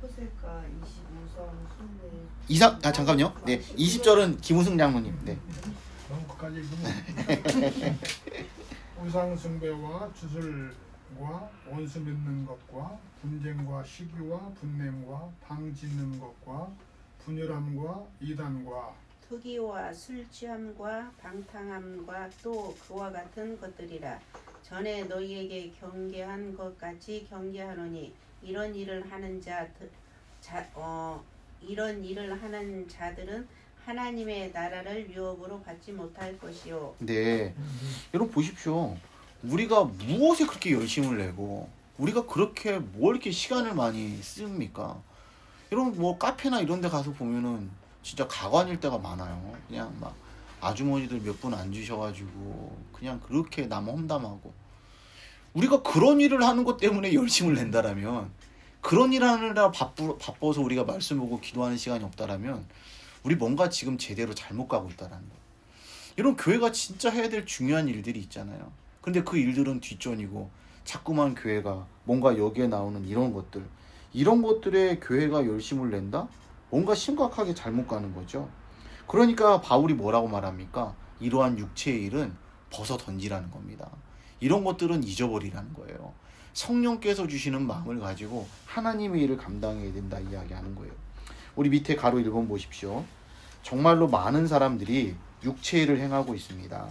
호색과 25성 숭배 잠깐만요. 네, 20절은 김우승 장로님. 네. 너무 끝까지 읽으면 우상 숭배와 주술과 원수 맺는 것과 분쟁과 시기와 분냄과 방 짓는 것과 분열함과 이단과 투기와 술 취함과 방탕함과 또 그와 같은 것들이라. 전에 너희에게 경계한 것 같이 경계하노니 이런 일을 하는 자들은 하나님의 나라를 유업으로 받지 못할 것이요. 네, 여러분 보십시오. 우리가 무엇에 그렇게 열심을 내고 우리가 그렇게 뭘 이렇게 시간을 많이 씁니까? 여러분 뭐 카페나 이런 데 가서 보면은 진짜 가관일 때가 많아요. 그냥 막 아주머니들 몇 분 앉으셔가지고 그냥 그렇게 남 험담하고, 우리가 그런 일을 하는 것 때문에 열심을 낸다라면, 그런 일 하느라 바빠서 우리가 말씀 보고 기도하는 시간이 없다라면 우리 뭔가 지금 제대로 잘못 가고 있다라는 거예요. 이런 교회가 진짜 해야 될 중요한 일들이 있잖아요. 근데 그 일들은 뒷전이고 자꾸만 교회가 뭔가 여기에 나오는 이런 것들에 교회가 열심을 낸다? 뭔가 심각하게 잘못 가는 거죠. 그러니까 바울이 뭐라고 말합니까? 이러한 육체의 일은 벗어 던지라는 겁니다. 이런 것들은 잊어버리라는 거예요. 성령께서 주시는 마음을 가지고 하나님의 일을 감당해야 된다 이야기하는 거예요. 우리 밑에 가로 1번 보십시오. 정말로 많은 사람들이 육체의 일을 행하고 있습니다.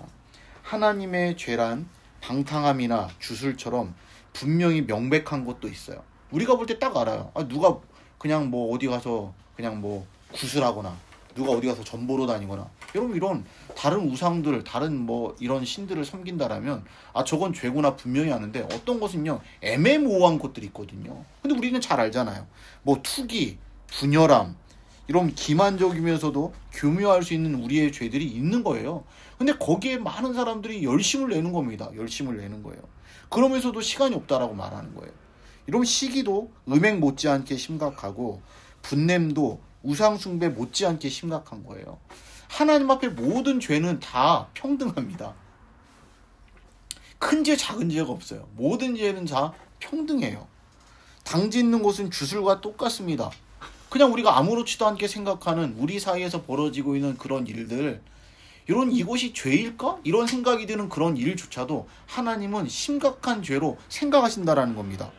하나님의 죄란 방탕함이나 주술처럼 분명히 명백한 것도 있어요. 우리가 볼 때 딱 알아요. 누가 그냥 뭐 어디 가서 그냥 뭐 구슬하거나 누가 어디 가서 전보러 다니거나 여러분 이런 다른 우상들, 다른 뭐 이런 신들을 섬긴다라면 저건 죄구나 분명히 아는데, 어떤 것은요 애매모호한 것들이 있거든요. 근데 우리는 잘 알잖아요. 뭐 투기, 분열함, 이런 기만적이면서도 교묘할 수 있는 우리의 죄들이 있는 거예요. 근데 거기에 많은 사람들이 열심을 내는 겁니다. 열심을 내는 거예요. 그러면서도 시간이 없다라고 말하는 거예요. 이런 시기도 음행 못지않게 심각하고 분냄도 우상숭배 못지않게 심각한 거예요. 하나님 앞에 모든 죄는 다 평등합니다. 큰 죄 작은 죄가 없어요. 모든 죄는 다 평등해요. 당 짓는 것은 주술과 똑같습니다. 그냥 우리가 아무렇지도 않게 생각하는 우리 사이에서 벌어지고 있는 그런 일들, 이것이 죄일까? 이런 생각이 드는 그런 일조차도 하나님은 심각한 죄로 생각하신다라는 겁니다.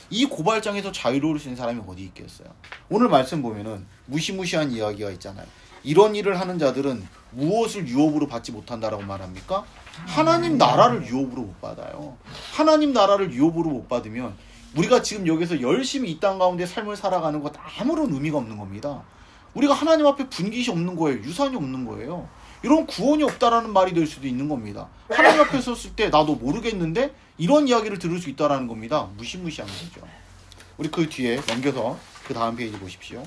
이 고발장에서 자유로울 수 있는 사람이 어디 있겠어요? 오늘 말씀 보면은 무시무시한 이야기가 있잖아요. 이런 일을 하는 자들은 무엇을 유업으로 받지 못한다라고 말합니까? 하나님 나라를 유업으로 못 받아요. 하나님 나라를 유업으로 못 받으면 우리가 지금 여기서 열심히 이 땅 가운데 삶을 살아가는 것 아무런 의미가 없는 겁니다. 우리가 하나님 앞에 분깃이 없는 거예요. 유산이 없는 거예요. 이런 구원이 없다라는 말이 될 수도 있는 겁니다. 하나님 앞에 섰을 때 나도 모르겠는데 이런 이야기를 들을 수 있다라는 겁니다. 무시무시한 거죠. 우리 그 뒤에 넘겨서 그 다음 페이지 보십시오.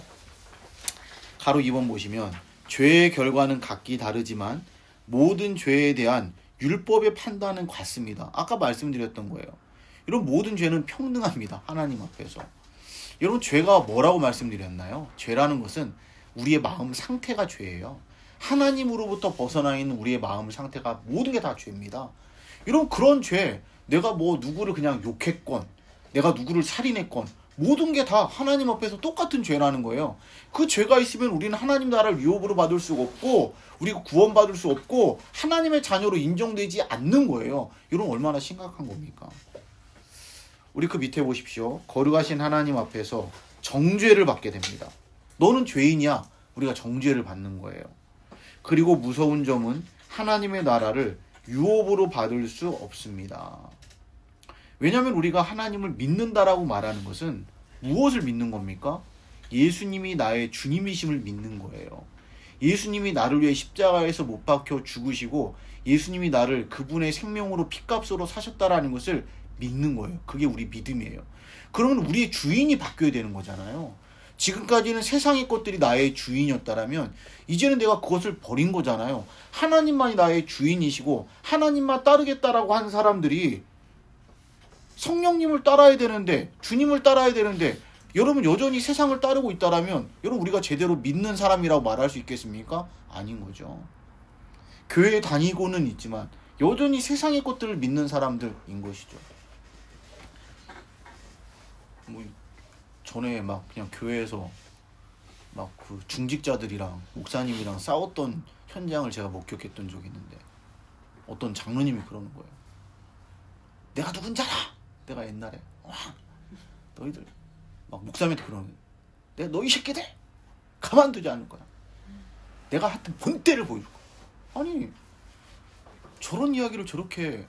가로 2번 보시면 죄의 결과는 각기 다르지만 모든 죄에 대한 율법의 판단은 같습니다. 아까 말씀드렸던 거예요. 이런 모든 죄는 평등합니다. 하나님 앞에서. 여러분 죄가 뭐라고 말씀드렸나요? 죄라는 것은 우리의 마음 상태가 죄예요. 하나님으로부터 벗어나 있는 우리의 마음 상태가 모든 게 다 죄입니다. 이런 그런 죄, 내가 뭐 누구를 그냥 욕했건, 내가 누구를 살인했건, 모든 게 다 하나님 앞에서 똑같은 죄라는 거예요. 그 죄가 있으면 우리는 하나님 나라를 유업으로 받을 수가 없고, 우리가 구원받을 수 없고, 하나님의 자녀로 인정되지 않는 거예요. 이런 얼마나 심각한 겁니까? 우리 그 밑에 보십시오. 거룩하신 하나님 앞에서 정죄를 받게 됩니다. 너는 죄인이야. 우리가 정죄를 받는 거예요. 그리고 무서운 점은 하나님의 나라를 유업으로 받을 수 없습니다. 왜냐하면 우리가 하나님을 믿는다라고 말하는 것은 무엇을 믿는 겁니까? 예수님이 나의 주님이심을 믿는 거예요. 예수님이 나를 위해 십자가에서 못 박혀 죽으시고 예수님이 나를 그분의 생명으로 핏값으로 사셨다라는 것을 믿는 거예요. 그게 우리 믿음이에요. 그러면 우리의 주인이 바뀌어야 되는 거잖아요. 지금까지는 세상의 것들이 나의 주인이었다라면 이제는 내가 그것을 버린 거잖아요. 하나님만이 나의 주인이시고 하나님만 따르겠다라고 하는 사람들이 성령님을 따라야 되는데, 주님을 따라야 되는데 여러분 여전히 세상을 따르고 있다라면 여러분 우리가 제대로 믿는 사람이라고 말할 수 있겠습니까? 아닌 거죠. 교회에 다니고는 있지만 여전히 세상의 것들을 믿는 사람들인 것이죠. 뭐 전에 막 그냥 교회에서 막 그 중직자들이랑 목사님이랑 싸웠던 현장을 제가 목격했던 적이 있는데 어떤 장로님이 그러는 거예요. 내가 누군지 알아? 내가 옛날에 너희들 막 목사님한테 그러는 거예요. 내가 너희 새끼들 가만두지 않을 거야. 내가 하여튼 본때를 보여줄 거야. 아니 저런 이야기를 저렇게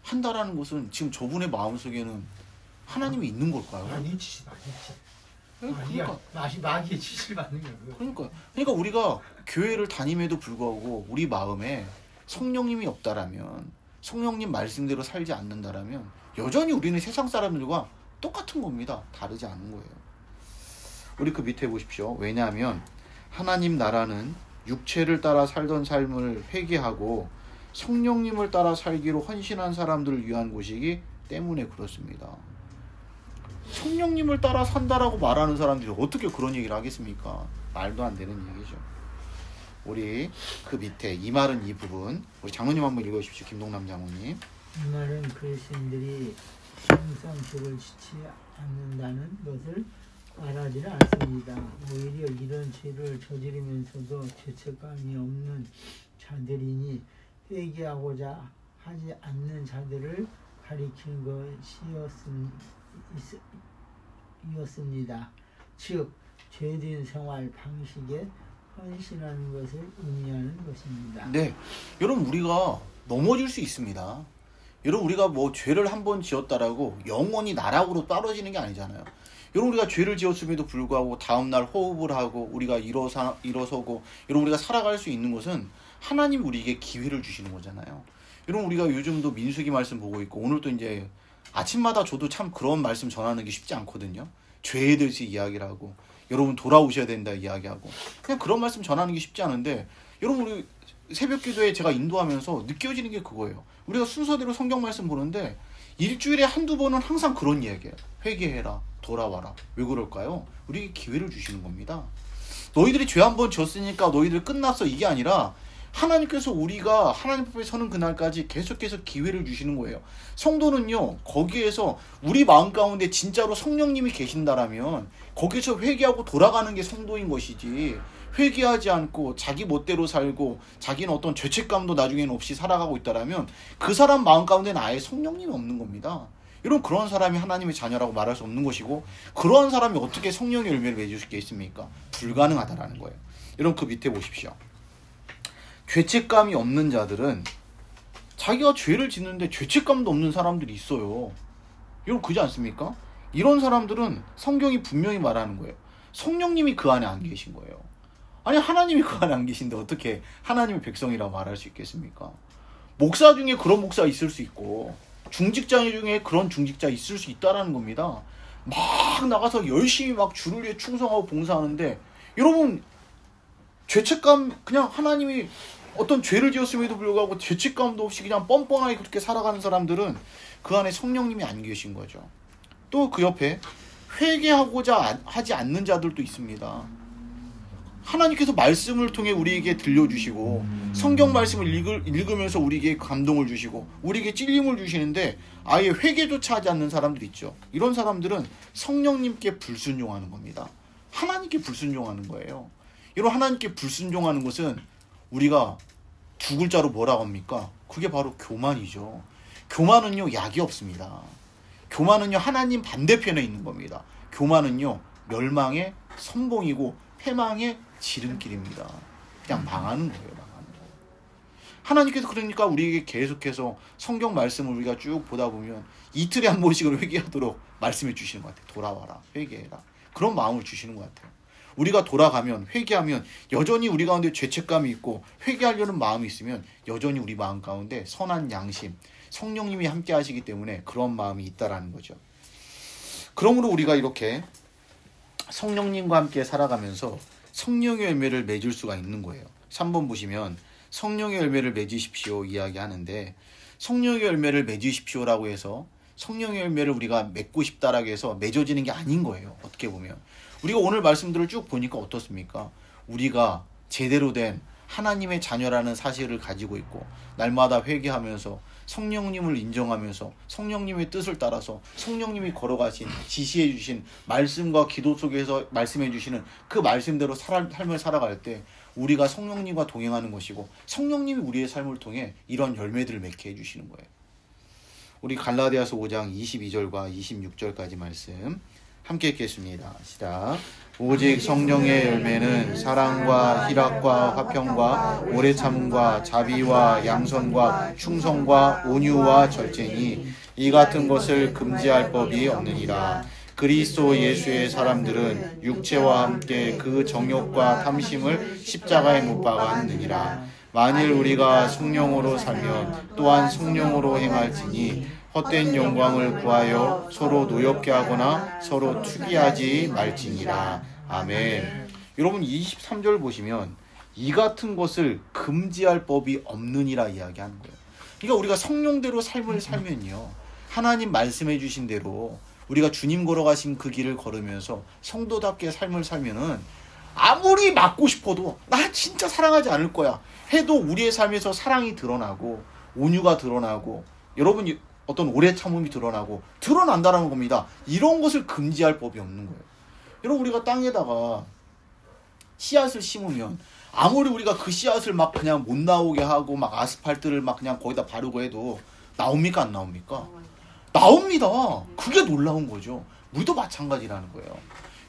한다라는 것은 지금 저분의 마음속에는 하나님이 있는 걸까요? 많이 지시 많이 했지. 그러니까 마귀의 지시를 받는 거예요. 그러니까 우리가 교회를 다님에도 불구하고 우리 마음에 성령님이 없다라면, 성령님 말씀대로 살지 않는다라면 여전히 우리는 세상 사람들과 똑같은 겁니다. 다르지 않은 거예요. 우리 그 밑에 보십시오. 왜냐하면 하나님 나라는 육체를 따라 살던 삶을 회개하고 성령님을 따라 살기로 헌신한 사람들을 위한 곳이기 때문에 그렇습니다. 성령님을 따라 산다라고 말하는 사람들이 어떻게 그런 얘기를 하겠습니까? 말도 안 되는 얘기죠. 우리 그 밑에 이 말은 이 부분 우리 장로님 한번 읽어주십시오. 김동남 장로님. 이 말은 그리스도인들이 형상식을 지치 않는다는 것을 말하지는 않습니다. 오히려 이런 죄를 저지르면서도 죄책감이 없는 자들이니 회개하고자 하지 않는 자들을 가리킨 것이었습니다. 즉 죄된 생활 방식에 헌신하는 것을 의미하는 것입니다. 네, 여러분 우리가 넘어질 수 있습니다. 여러분 우리가 뭐 죄를 한번 지었다라고 영원히 나락으로 떨어지는 게 아니잖아요. 여러분 우리가 죄를 지었음에도 불구하고 다음날 호흡을 하고 우리가 일어서고 여러분 우리가 살아갈 수 있는 것은 하나님이 우리에게 기회를 주시는 거잖아요. 여러분 우리가 요즘도 민수기 말씀 보고 있고 오늘도 이제 아침마다 저도 참 그런 말씀 전하는 게 쉽지 않거든요. 죄에 대해서 이야기를 하고 여러분 돌아오셔야 된다 이야기하고 그냥 그런 말씀 전하는 게 쉽지 않은데 여러분 우리 새벽 기도에 제가 인도하면서 느껴지는 게 그거예요. 우리가 순서대로 성경 말씀 보는데 일주일에 한두 번은 항상 그런 이야기예요. 회개해라. 돌아와라. 왜 그럴까요? 우리에게 기회를 주시는 겁니다. 너희들이 죄 한 번 졌으니까 너희들 끝났어. 이게 아니라 하나님께서 우리가 하나님 앞에 서는 그날까지 계속해서 기회를 주시는 거예요. 성도는요. 거기에서 우리 마음 가운데 진짜로 성령님이 계신다라면 거기서 회개하고 돌아가는 게 성도인 것이지 회개하지 않고 자기 멋대로 살고 자기는 어떤 죄책감도 나중에는 없이 살아가고 있다라면 그 사람 마음 가운데는 아예 성령님이 없는 겁니다. 여러분 그런 사람이 하나님의 자녀라고 말할 수 없는 것이고 그러한 사람이 어떻게 성령의 열매를 맺을 수 있겠습니까? 불가능하다라는 거예요. 여러분 그 밑에 보십시오. 죄책감이 없는 자들은 자기가 죄를 짓는데 죄책감도 없는 사람들이 있어요. 여러분 그렇지 않습니까? 이런 사람들은 성경이 분명히 말하는 거예요. 성령님이 그 안에 안 계신 거예요. 아니 하나님이 그 안에 안 계신데 어떻게 하나님의 백성이라고 말할 수 있겠습니까? 목사 중에 그런 목사 있을 수 있고 중직자 중에 그런 중직자 있을 수 있다라는 겁니다. 막 나가서 열심히 막 주를 위해 충성하고 봉사하는데 여러분 죄책감 그냥 하나님이 어떤 죄를 지었음에도 불구하고 죄책감도 없이 그냥 뻔뻔하게 그렇게 살아가는 사람들은 그 안에 성령님이 안 계신 거죠. 또 그 옆에 회개하고자 하지 않는 자들도 있습니다. 하나님께서 말씀을 통해 우리에게 들려주시고 성경 말씀을 읽으면서 우리에게 감동을 주시고 우리에게 찔림을 주시는데 아예 회개조차 하지 않는 사람들 있죠. 이런 사람들은 성령님께 불순종하는 겁니다. 하나님께 불순종하는 거예요. 이런 하나님께 불순종하는 것은 우리가 두 글자로 뭐라고 합니까? 그게 바로 교만이죠. 교만은요 약이 없습니다. 교만은요 하나님 반대편에 있는 겁니다. 교만은요 멸망의 선봉이고 패망의 지름길입니다. 그냥 망하는 거예요. 망하는 거. 하나님께서 그러니까 우리에게 계속해서 성경 말씀을 우리가 쭉 보다 보면 이틀에 한 번씩은 회개하도록 말씀해 주시는 것 같아요. 돌아와라, 회개해라. 그런 마음을 주시는 것 같아요. 우리가 돌아가면, 회개하면 여전히 우리 가운데 죄책감이 있고 회개하려는 마음이 있으면 여전히 우리 마음 가운데 선한 양심, 성령님이 함께 하시기 때문에 그런 마음이 있다라는 거죠. 그러므로 우리가 이렇게 성령님과 함께 살아가면서 성령의 열매를 맺을 수가 있는 거예요. 3번 보시면 성령의 열매를 맺으십시오 이야기하는데, 성령의 열매를 맺으십시오라고 해서 성령의 열매를 우리가 맺고 싶다라고 해서 맺어지는 게 아닌 거예요. 어떻게 보면 우리가 오늘 말씀들을 쭉 보니까 어떻습니까? 우리가 제대로 된 하나님의 자녀라는 사실을 가지고 있고 날마다 회개하면서 성령님을 인정하면서 성령님의 뜻을 따라서 성령님이 걸어가신, 지시해 주신 말씀과 기도 속에서 말씀해 주시는 그 말씀대로 삶을 살아갈 때 우리가 성령님과 동행하는 것이고 성령님이 우리의 삶을 통해 이런 열매들을 맺게 해주시는 거예요. 우리 갈라디아서 5장 22절과 26절까지 말씀 함께 읽겠습니다. 시작. 오직 성령의 열매는 사랑과 희락과 화평과 오래 참음과 자비와 양선과 충성과 온유와 절제니 이 같은 것을 금지할 법이 없느니라. 그리스도 예수의 사람들은 육체와 함께 그 정욕과 탐심을 십자가에 못 박았느니라. 만일 우리가 성령으로 살면 또한 성령으로 행할지니 헛된 영광을 구하여 서로 노엽게 하거나 서로 투기하지 말지니라. 아멘. 여러분 23절 보시면 이 같은 것을 금지할 법이 없느니라 이야기하는 거예요. 그러니까 우리가 성령대로 삶을 살면요, 하나님 말씀해 주신 대로 우리가 주님 걸어가신 그 길을 걸으면서 성도답게 삶을 살면은 아무리 맞고 싶어도 나 진짜 사랑하지 않을 거야 해도 우리의 삶에서 사랑이 드러나고 온유가 드러나고 여러분 어떤 오래 참음이 드러난다는 겁니다. 이런 것을 금지할 법이 없는 거예요. 여러분 우리가 땅에다가 씨앗을 심으면 아무리 우리가 그 씨앗을 막 그냥 못 나오게 하고 막 아스팔트를 막 그냥 거기다 바르고 해도 나옵니까 안 나옵니까? 나옵니다. 그게 놀라운 거죠. 우리도 마찬가지라는 거예요.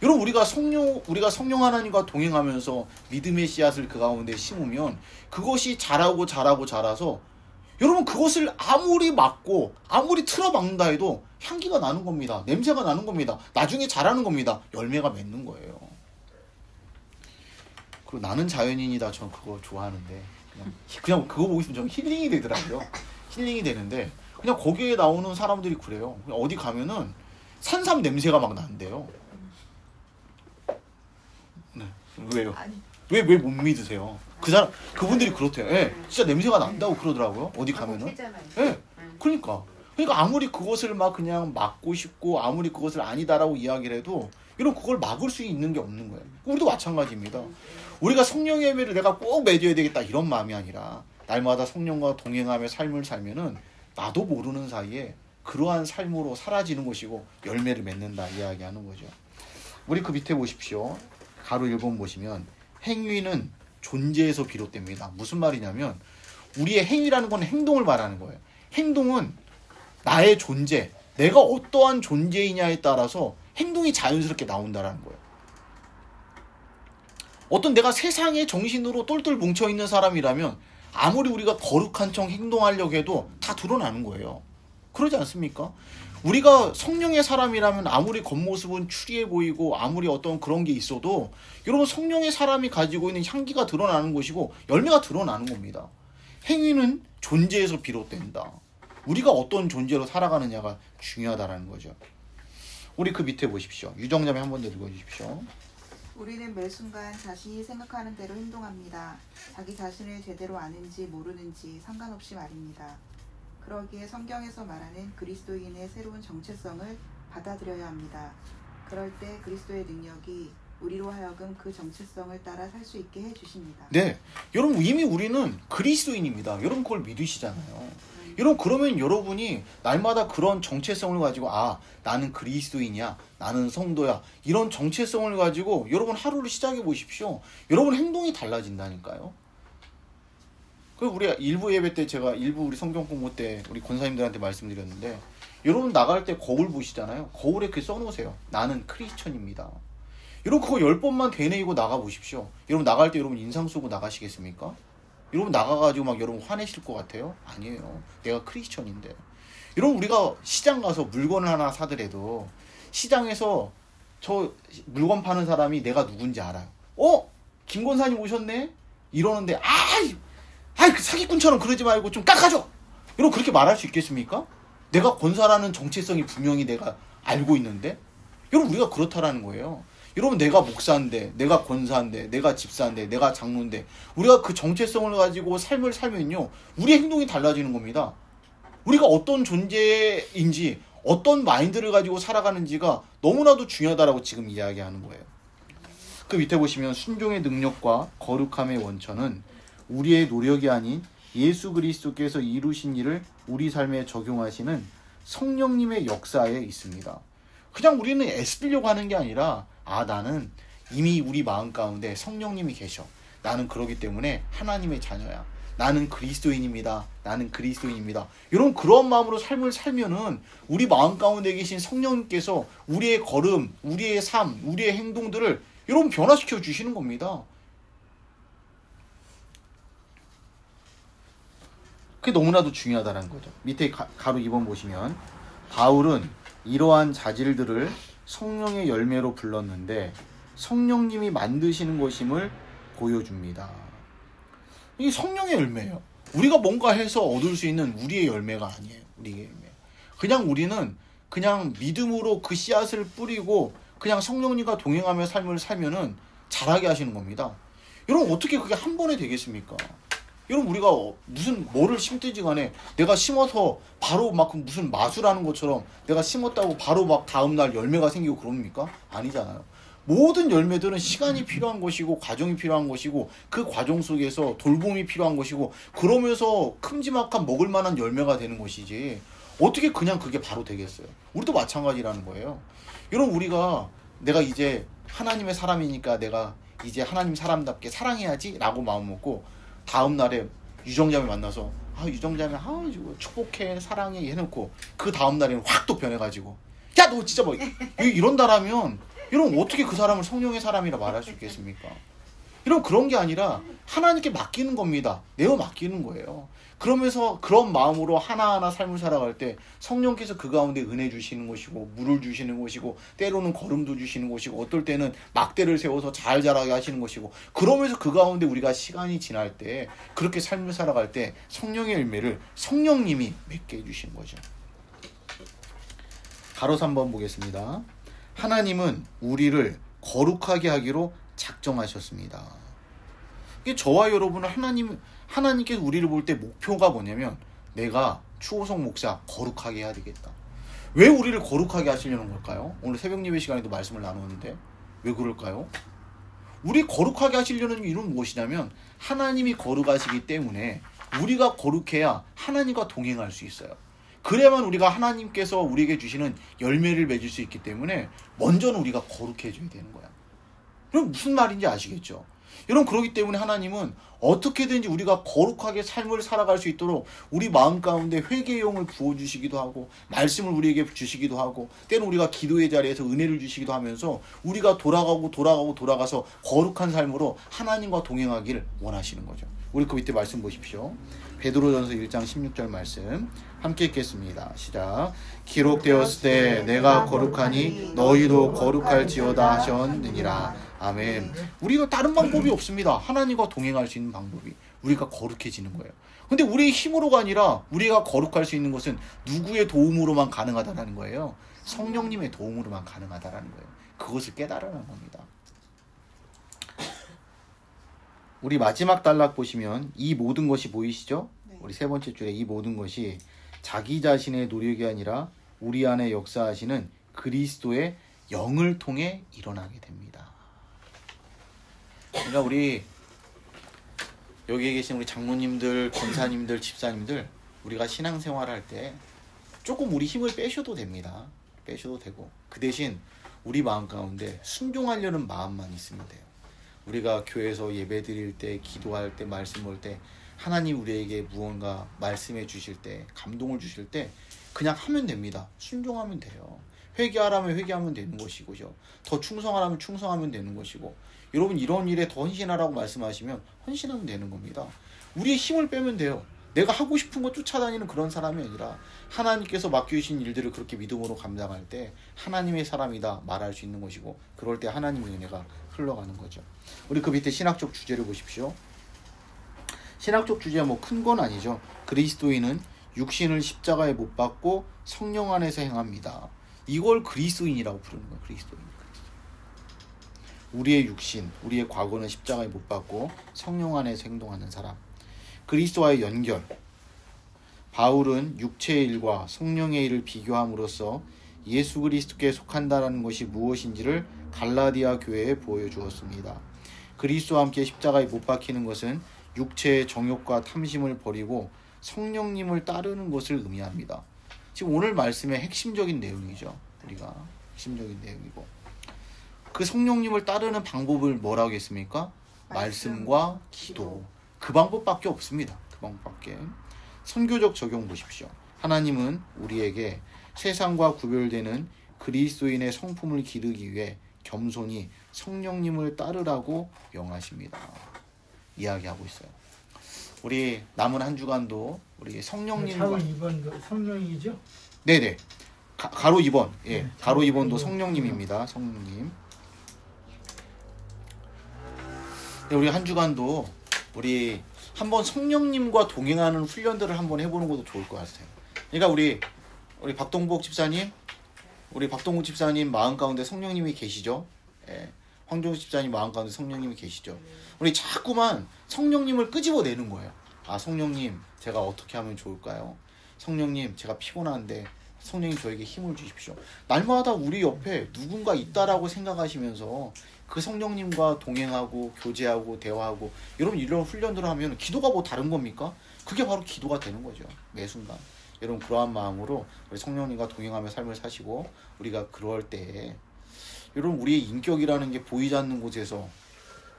여러분 우리가 성령 하나님과 동행하면서 믿음의 씨앗을 그 가운데 심으면 그것이 자라서 여러분 그것을 아무리 막고 아무리 틀어막는다 해도 향기가 나는 겁니다. 냄새가 나는 겁니다. 나중에 자라는 겁니다. 열매가 맺는 거예요. 그리고 나는 자연인이다. 전 그거 좋아하는데 그냥 그거 보고 있으면 좀 힐링이 되더라고요. 힐링이 되는데 그냥 거기에 나오는 사람들이 그래요. 그냥 어디 가면은 산삼 냄새가 막 난대요. 네. 왜요? 왜 못 믿으세요? 그분들이 그렇대요. 예, 진짜 냄새가 난다고 그러더라고요. 어디 가면은. 예, 그러니까 아무리 그것을 막 그냥 막고 싶고 아무리 그것을 아니다라고 이야기를 해도 이런 그걸 막을 수 있는 게 없는 거예요. 우리도 마찬가지입니다. 우리가 성령의 열매를 내가 꼭 맺어야 되겠다 이런 마음이 아니라 날마다 성령과 동행하며 삶을 살면은 나도 모르는 사이에 그러한 삶으로 사라지는 것이고 열매를 맺는다 이야기하는 거죠. 우리 그 밑에 보십시오. 가로 1번 보시면 행위는 존재에서 비롯됩니다. 무슨 말이냐면 우리의 행위라는 건 행동을 말하는 거예요. 행동은 나의 존재, 내가 어떠한 존재이냐에 따라서 행동이 자연스럽게 나온다는 거예요. 어떤 내가 세상에 정신으로 똘똘 뭉쳐있는 사람이라면 아무리 우리가 거룩한 척 행동하려고 해도 다 드러나는 거예요. 그러지 않습니까? 우리가 성령의 사람이라면 아무리 겉모습은 추리해 보이고 아무리 어떤 그런 게 있어도 여러분 성령의 사람이 가지고 있는 향기가 드러나는 것이고 열매가 드러나는 겁니다. 행위는 존재에서 비롯된다. 우리가 어떤 존재로 살아가느냐가 중요하다는 거죠. 우리 그 밑에 보십시오. 유정자매 한 번 더 읽어주십시오. 우리는 매 순간 자신이 생각하는 대로 행동합니다. 자기 자신을 제대로 아는지 모르는지 상관없이 말입니다. 그러기에 성경에서 말하는 그리스도인의 새로운 정체성을 받아들여야 합니다. 그럴 때 그리스도의 능력이 우리로 하여금 그 정체성을 따라 살 수 있게 해주십니다. 네, 여러분 이미 우리는 그리스도인입니다. 여러분 그걸 믿으시잖아요. 여러분 그러면 여러분이 날마다 그런 정체성을 가지고 나는 그리스도인이야, 나는 성도야 이런 정체성을 가지고 여러분 하루를 시작해 보십시오. 여러분 행동이 달라진다니까요. 우리 일부 예배 때 제가 일부 우리 성경 공부 때 우리 권사님들한테 말씀드렸는데 여러분 나갈 때 거울 보시잖아요. 거울에 그 써놓으세요. 나는 크리스천입니다. 여러분 그거 10번만 되뇌이고 나가 보십시오. 여러분 나갈 때 여러분 인상 쓰고 나가시겠습니까? 여러분 나가가지고 막 여러분 화내실 것 같아요? 아니에요. 내가 크리스천인데. 여러분 우리가 시장 가서 물건을 하나 사더라도 시장에서 저 물건 파는 사람이 내가 누군지 알아요. 김 권사님 오셨네? 이러는데 그 사기꾼처럼 그러지 말고 좀 깎아줘! 여러분 그렇게 말할 수 있겠습니까? 내가 권사라는 정체성이 분명히 내가 알고 있는데 여러분 우리가 그렇다라는 거예요. 여러분 내가 목사인데 내가 권사인데 내가 집사인데 내가 장로인데 우리가 그 정체성을 가지고 삶을 살면요 우리의 행동이 달라지는 겁니다. 우리가 어떤 존재인지 어떤 마인드를 가지고 살아가는지가 너무나도 중요하다라고 지금 이야기하는 거예요. 그 밑에 보시면 순종의 능력과 거룩함의 원천은 우리의 노력이 아닌 예수 그리스도께서 이루신 일을 우리 삶에 적용하시는 성령님의 역사에 있습니다. 그냥 우리는 애쓰려고 하는 게 아니라 나는 이미 우리 마음 가운데 성령님이 계셔. 나는 그러기 때문에 하나님의 자녀야. 나는 그리스도인입니다. 나는 그리스도인입니다. 이런 그런 마음으로 삶을 살면은 우리 마음 가운데 계신 성령님께서 우리의 걸음, 우리의 삶, 우리의 행동들을 여러분 변화시켜 주시는 겁니다. 그게 너무나도 중요하다는 거죠. 밑에 가로 2번 보시면 바울은 이러한 자질들을 성령의 열매로 불렀는데 성령님이 만드시는 것임을 보여줍니다. 이 성령의 열매예요. 우리가 뭔가 해서 얻을 수 있는 우리의 열매가 아니에요. 우리의 열매. 그냥 우리는 그냥 믿음으로 그 씨앗을 뿌리고 그냥 성령님과 동행하며 삶을 살면은 자라게 하시는 겁니다. 여러분 어떻게 그게 한 번에 되겠습니까? 여러분 우리가 무슨 뭐를 심든지 간에 내가 심어서 바로 막 무슨 마술하는 것처럼 내가 심었다고 바로 막 다음날 열매가 생기고 그럽니까? 아니잖아요. 모든 열매들은 시간이 필요한 것이고 과정이 필요한 것이고 그 과정 속에서 돌봄이 필요한 것이고 그러면서 큼지막한 먹을 만한 열매가 되는 것이지 어떻게 그냥 그게 바로 되겠어요. 우리도 마찬가지라는 거예요. 여러분 우리가 내가 이제 하나님의 사람이니까 내가 이제 하나님 사람답게 사랑해야지 라고 마음 먹고 다음날에 유정자매 만나서 유정자매 축복해 사랑해 해놓고 그 다음날에는 확 또 변해가지고 야 너 진짜 뭐 이런다라면 여러분 어떻게 그 사람을 성령의 사람이라 말할 수 있겠습니까? 여러분 그런 게 아니라 하나님께 맡기는 겁니다. 내어 맡기는 거예요. 그러면서 그런 마음으로 하나하나 삶을 살아갈 때 성령께서 그 가운데 은혜 주시는 것이고 물을 주시는 것이고 때로는 걸음도 주시는 것이고 어떨 때는 막대를 세워서 잘 자라게 하시는 것이고 그러면서 그 가운데 우리가 시간이 지날 때 그렇게 삶을 살아갈 때 성령의 열매를 성령님이 맺게 해주시는 거죠. 가로 3번 보겠습니다. 하나님은 우리를 거룩하게 하기로 작정하셨습니다. 이게 저와 여러분은 하나님께서 우리를 볼 때 목표가 뭐냐면 내가 추호성 목사 거룩하게 해야 되겠다. 왜 우리를 거룩하게 하시려는 걸까요? 오늘 새벽 예배 시간에도 말씀을 나누었는데 왜 그럴까요? 우리 거룩하게 하시려는 이유는 무엇이냐면 하나님이 거룩하시기 때문에 우리가 거룩해야 하나님과 동행할 수 있어요. 그래야만 우리가 하나님께서 우리에게 주시는 열매를 맺을 수 있기 때문에 먼저는 우리가 거룩해져야 되는 거야. 그럼 무슨 말인지 아시겠죠? 여러분 그렇기 때문에 하나님은 어떻게든지 우리가 거룩하게 삶을 살아갈 수 있도록 우리 마음 가운데 회개의 영을 부어주시기도 하고 말씀을 우리에게 주시기도 하고 때는 우리가 기도의 자리에서 은혜를 주시기도 하면서 우리가 돌아가서 거룩한 삶으로 하나님과 동행하기를 원하시는 거죠. 우리 그 밑에 말씀 보십시오. 베드로전서 1장 16절 말씀 함께 읽겠습니다. 시작. 기록되었을 때 내가 거룩하니 너희도 거룩할지어다 하셨느니라. 아멘. 우리가 다른 방법이 없습니다. 하나님과 동행할 수 있는 방법이 우리가 거룩해지는 거예요. 근데 우리의 힘으로가 아니라 우리가 거룩할 수 있는 것은 누구의 도움으로만 가능하다는 거예요. 성령님의 도움으로만 가능하다는 거예요. 그것을 깨달으라는 겁니다. 우리 마지막 단락 보시면 이 모든 것이 보이시죠? 네. 우리 세 번째 줄에 이 모든 것이 자기 자신의 노력이 아니라 우리 안에 역사하시는 그리스도의 영을 통해 일어나게 됩니다. 그러니까 우리 여기에 계신 우리 장로님들, 권사님들, 집사님들 우리가 신앙생활할 때 조금 우리 힘을 빼셔도 됩니다. 빼셔도 되고 그 대신 우리 마음 가운데 순종하려는 마음만 있으면 돼요. 우리가 교회에서 예배 드릴 때, 기도할 때, 말씀 볼 때 하나님 우리에게 무언가 말씀해 주실 때, 감동을 주실 때 그냥 하면 됩니다. 순종하면 돼요. 회개하라면 회개하면 되는 것이고 더 충성하라면 충성하면 되는 것이고 여러분 이런 일에 더 헌신하라고 말씀하시면 헌신하면 되는 겁니다. 우리의 힘을 빼면 돼요. 내가 하고 싶은 거 쫓아다니는 그런 사람이 아니라 하나님께서 맡겨주신 일들을 그렇게 믿음으로 감당할 때 하나님의 사람이다 말할 수 있는 것이고, 그럴 때 하나님의 은혜가 흘러가는 거죠. 우리 그 밑에 신학적 주제를 보십시오. 신학적 주제가 뭐 큰 건 아니죠. 그리스도인은 육신을 십자가에 못 박고 성령 안에서 행합니다. 이걸 그리스도인이라고 부르는 거예요. 그리스도인. 우리의 육신, 우리의 과거는 십자가에 못 박고 성령 안에서 행동하는 사람. 그리스도와의 연결. 바울은 육체의 일과 성령의 일을 비교함으로써 예수 그리스도께 속한다라는 것이 무엇인지를 갈라디아 교회에 보여주었습니다. 그리스도와 함께 십자가에 못 박히는 것은 육체의 정욕과 탐심을 버리고 성령님을 따르는 것을 의미합니다. 지금 오늘 말씀의 핵심적인 내용이죠. 우리가 핵심적인 내용이고, 그 성령님을 따르는 방법을 뭐라고 했습니까? 말씀과 기도. 그 방법밖에 없습니다. 그 방법밖에. 선교적 적용 보십시오. 하나님은 우리에게 세상과 구별되는 그리스도인의 성품을 기르기 위해 겸손히 성령님을 따르라고 명하십니다. 이야기하고 있어요. 우리 남은 한 주간도 우리 성령님과 가로 2번도 성령이죠? 네네. 가로 2번. 예. 가로 2번도 성령님입니다. 성령님. 네, 우리 한 주간도 우리 한번 성령님과 동행하는 훈련들을 한번 해보는 것도 좋을 것 같아요. 그러니까 우리 박동복 집사님, 마음 가운데 성령님이 계시죠? 예. 황종수 집사님 마음 가운데 성령님이 계시죠? 우리 자꾸만 성령님을 끄집어내는 거예요. 아, 성령님, 제가 어떻게 하면 좋을까요? 성령님, 제가 피곤한데 성령님 저에게 힘을 주십시오. 날마다 우리 옆에 누군가 있다라고 생각하시면서 그 성령님과 동행하고 교제하고 대화하고 이런 훈련들을 하면 기도가 뭐 다른 겁니까? 그게 바로 기도가 되는 거죠. 매 순간. 여러분 그러한 마음으로 우리 성령님과 동행하며 삶을 사시고, 우리가 그럴 때에 여러분 우리의 인격이라는 게 보이지 않는 곳에서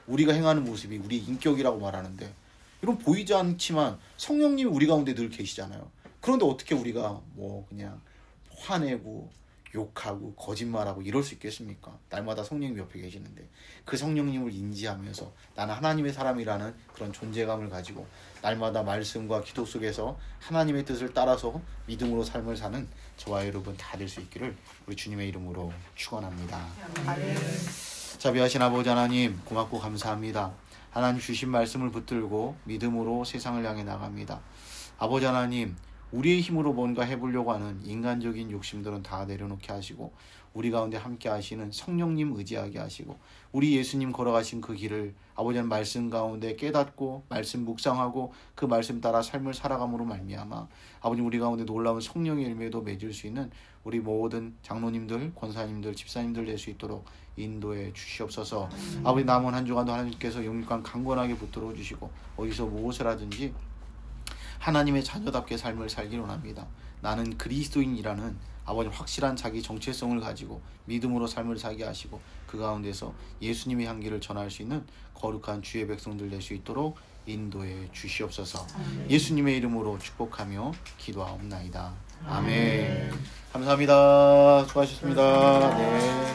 우리가 행하는 모습이 우리의 인격이라고 말하는데, 여러분 보이지 않지만 성령님이 우리 가운데 늘 계시잖아요. 그런데 어떻게 우리가 뭐 그냥 화내고 욕하고 거짓말하고 이럴 수 있겠습니까? 날마다 성령님 옆에 계시는데 그 성령님을 인지하면서 나는 하나님의 사람이라는 그런 존재감을 가지고 날마다 말씀과 기도 속에서 하나님의 뜻을 따라서 믿음으로 삶을 사는 저와 여러분 다 될 수 있기를 우리 주님의 이름으로 축원합니다. 자비하신 아버지 하나님, 고맙고 감사합니다. 하나님 주신 말씀을 붙들고 믿음으로 세상을 향해 나갑니다. 아버지 하나님, 우리의 힘으로 뭔가 해보려고 하는 인간적인 욕심들은 다 내려놓게 하시고 우리 가운데 함께 하시는 성령님 의지하게 하시고 우리 예수님 걸어가신 그 길을 아버지는 말씀 가운데 깨닫고 말씀 묵상하고 그 말씀 따라 삶을 살아감으로 말미암아 아버님 우리 가운데 놀라운 성령의 열매도 맺을 수 있는 우리 모든 장로님들, 권사님들, 집사님들 될 수 있도록 인도해 주시옵소서. 아버지 남은 한 주간도 하나님께서 영육간 강건하게 붙들어 주시고 어디서 무엇을 하든지 하나님의 자녀답게 삶을 살기를 원합니다. 나는 그리스도인이라는 아버지 확실한 자기 정체성을 가지고 믿음으로 삶을 살게 하시고 그 가운데서 예수님의 향기를 전할 수 있는 거룩한 주의 백성들 될 수 있도록 인도해 주시옵소서. 예수님의 이름으로 축복하며 기도하옵나이다. 아멘. 감사합니다. 수고하셨습니다. 네.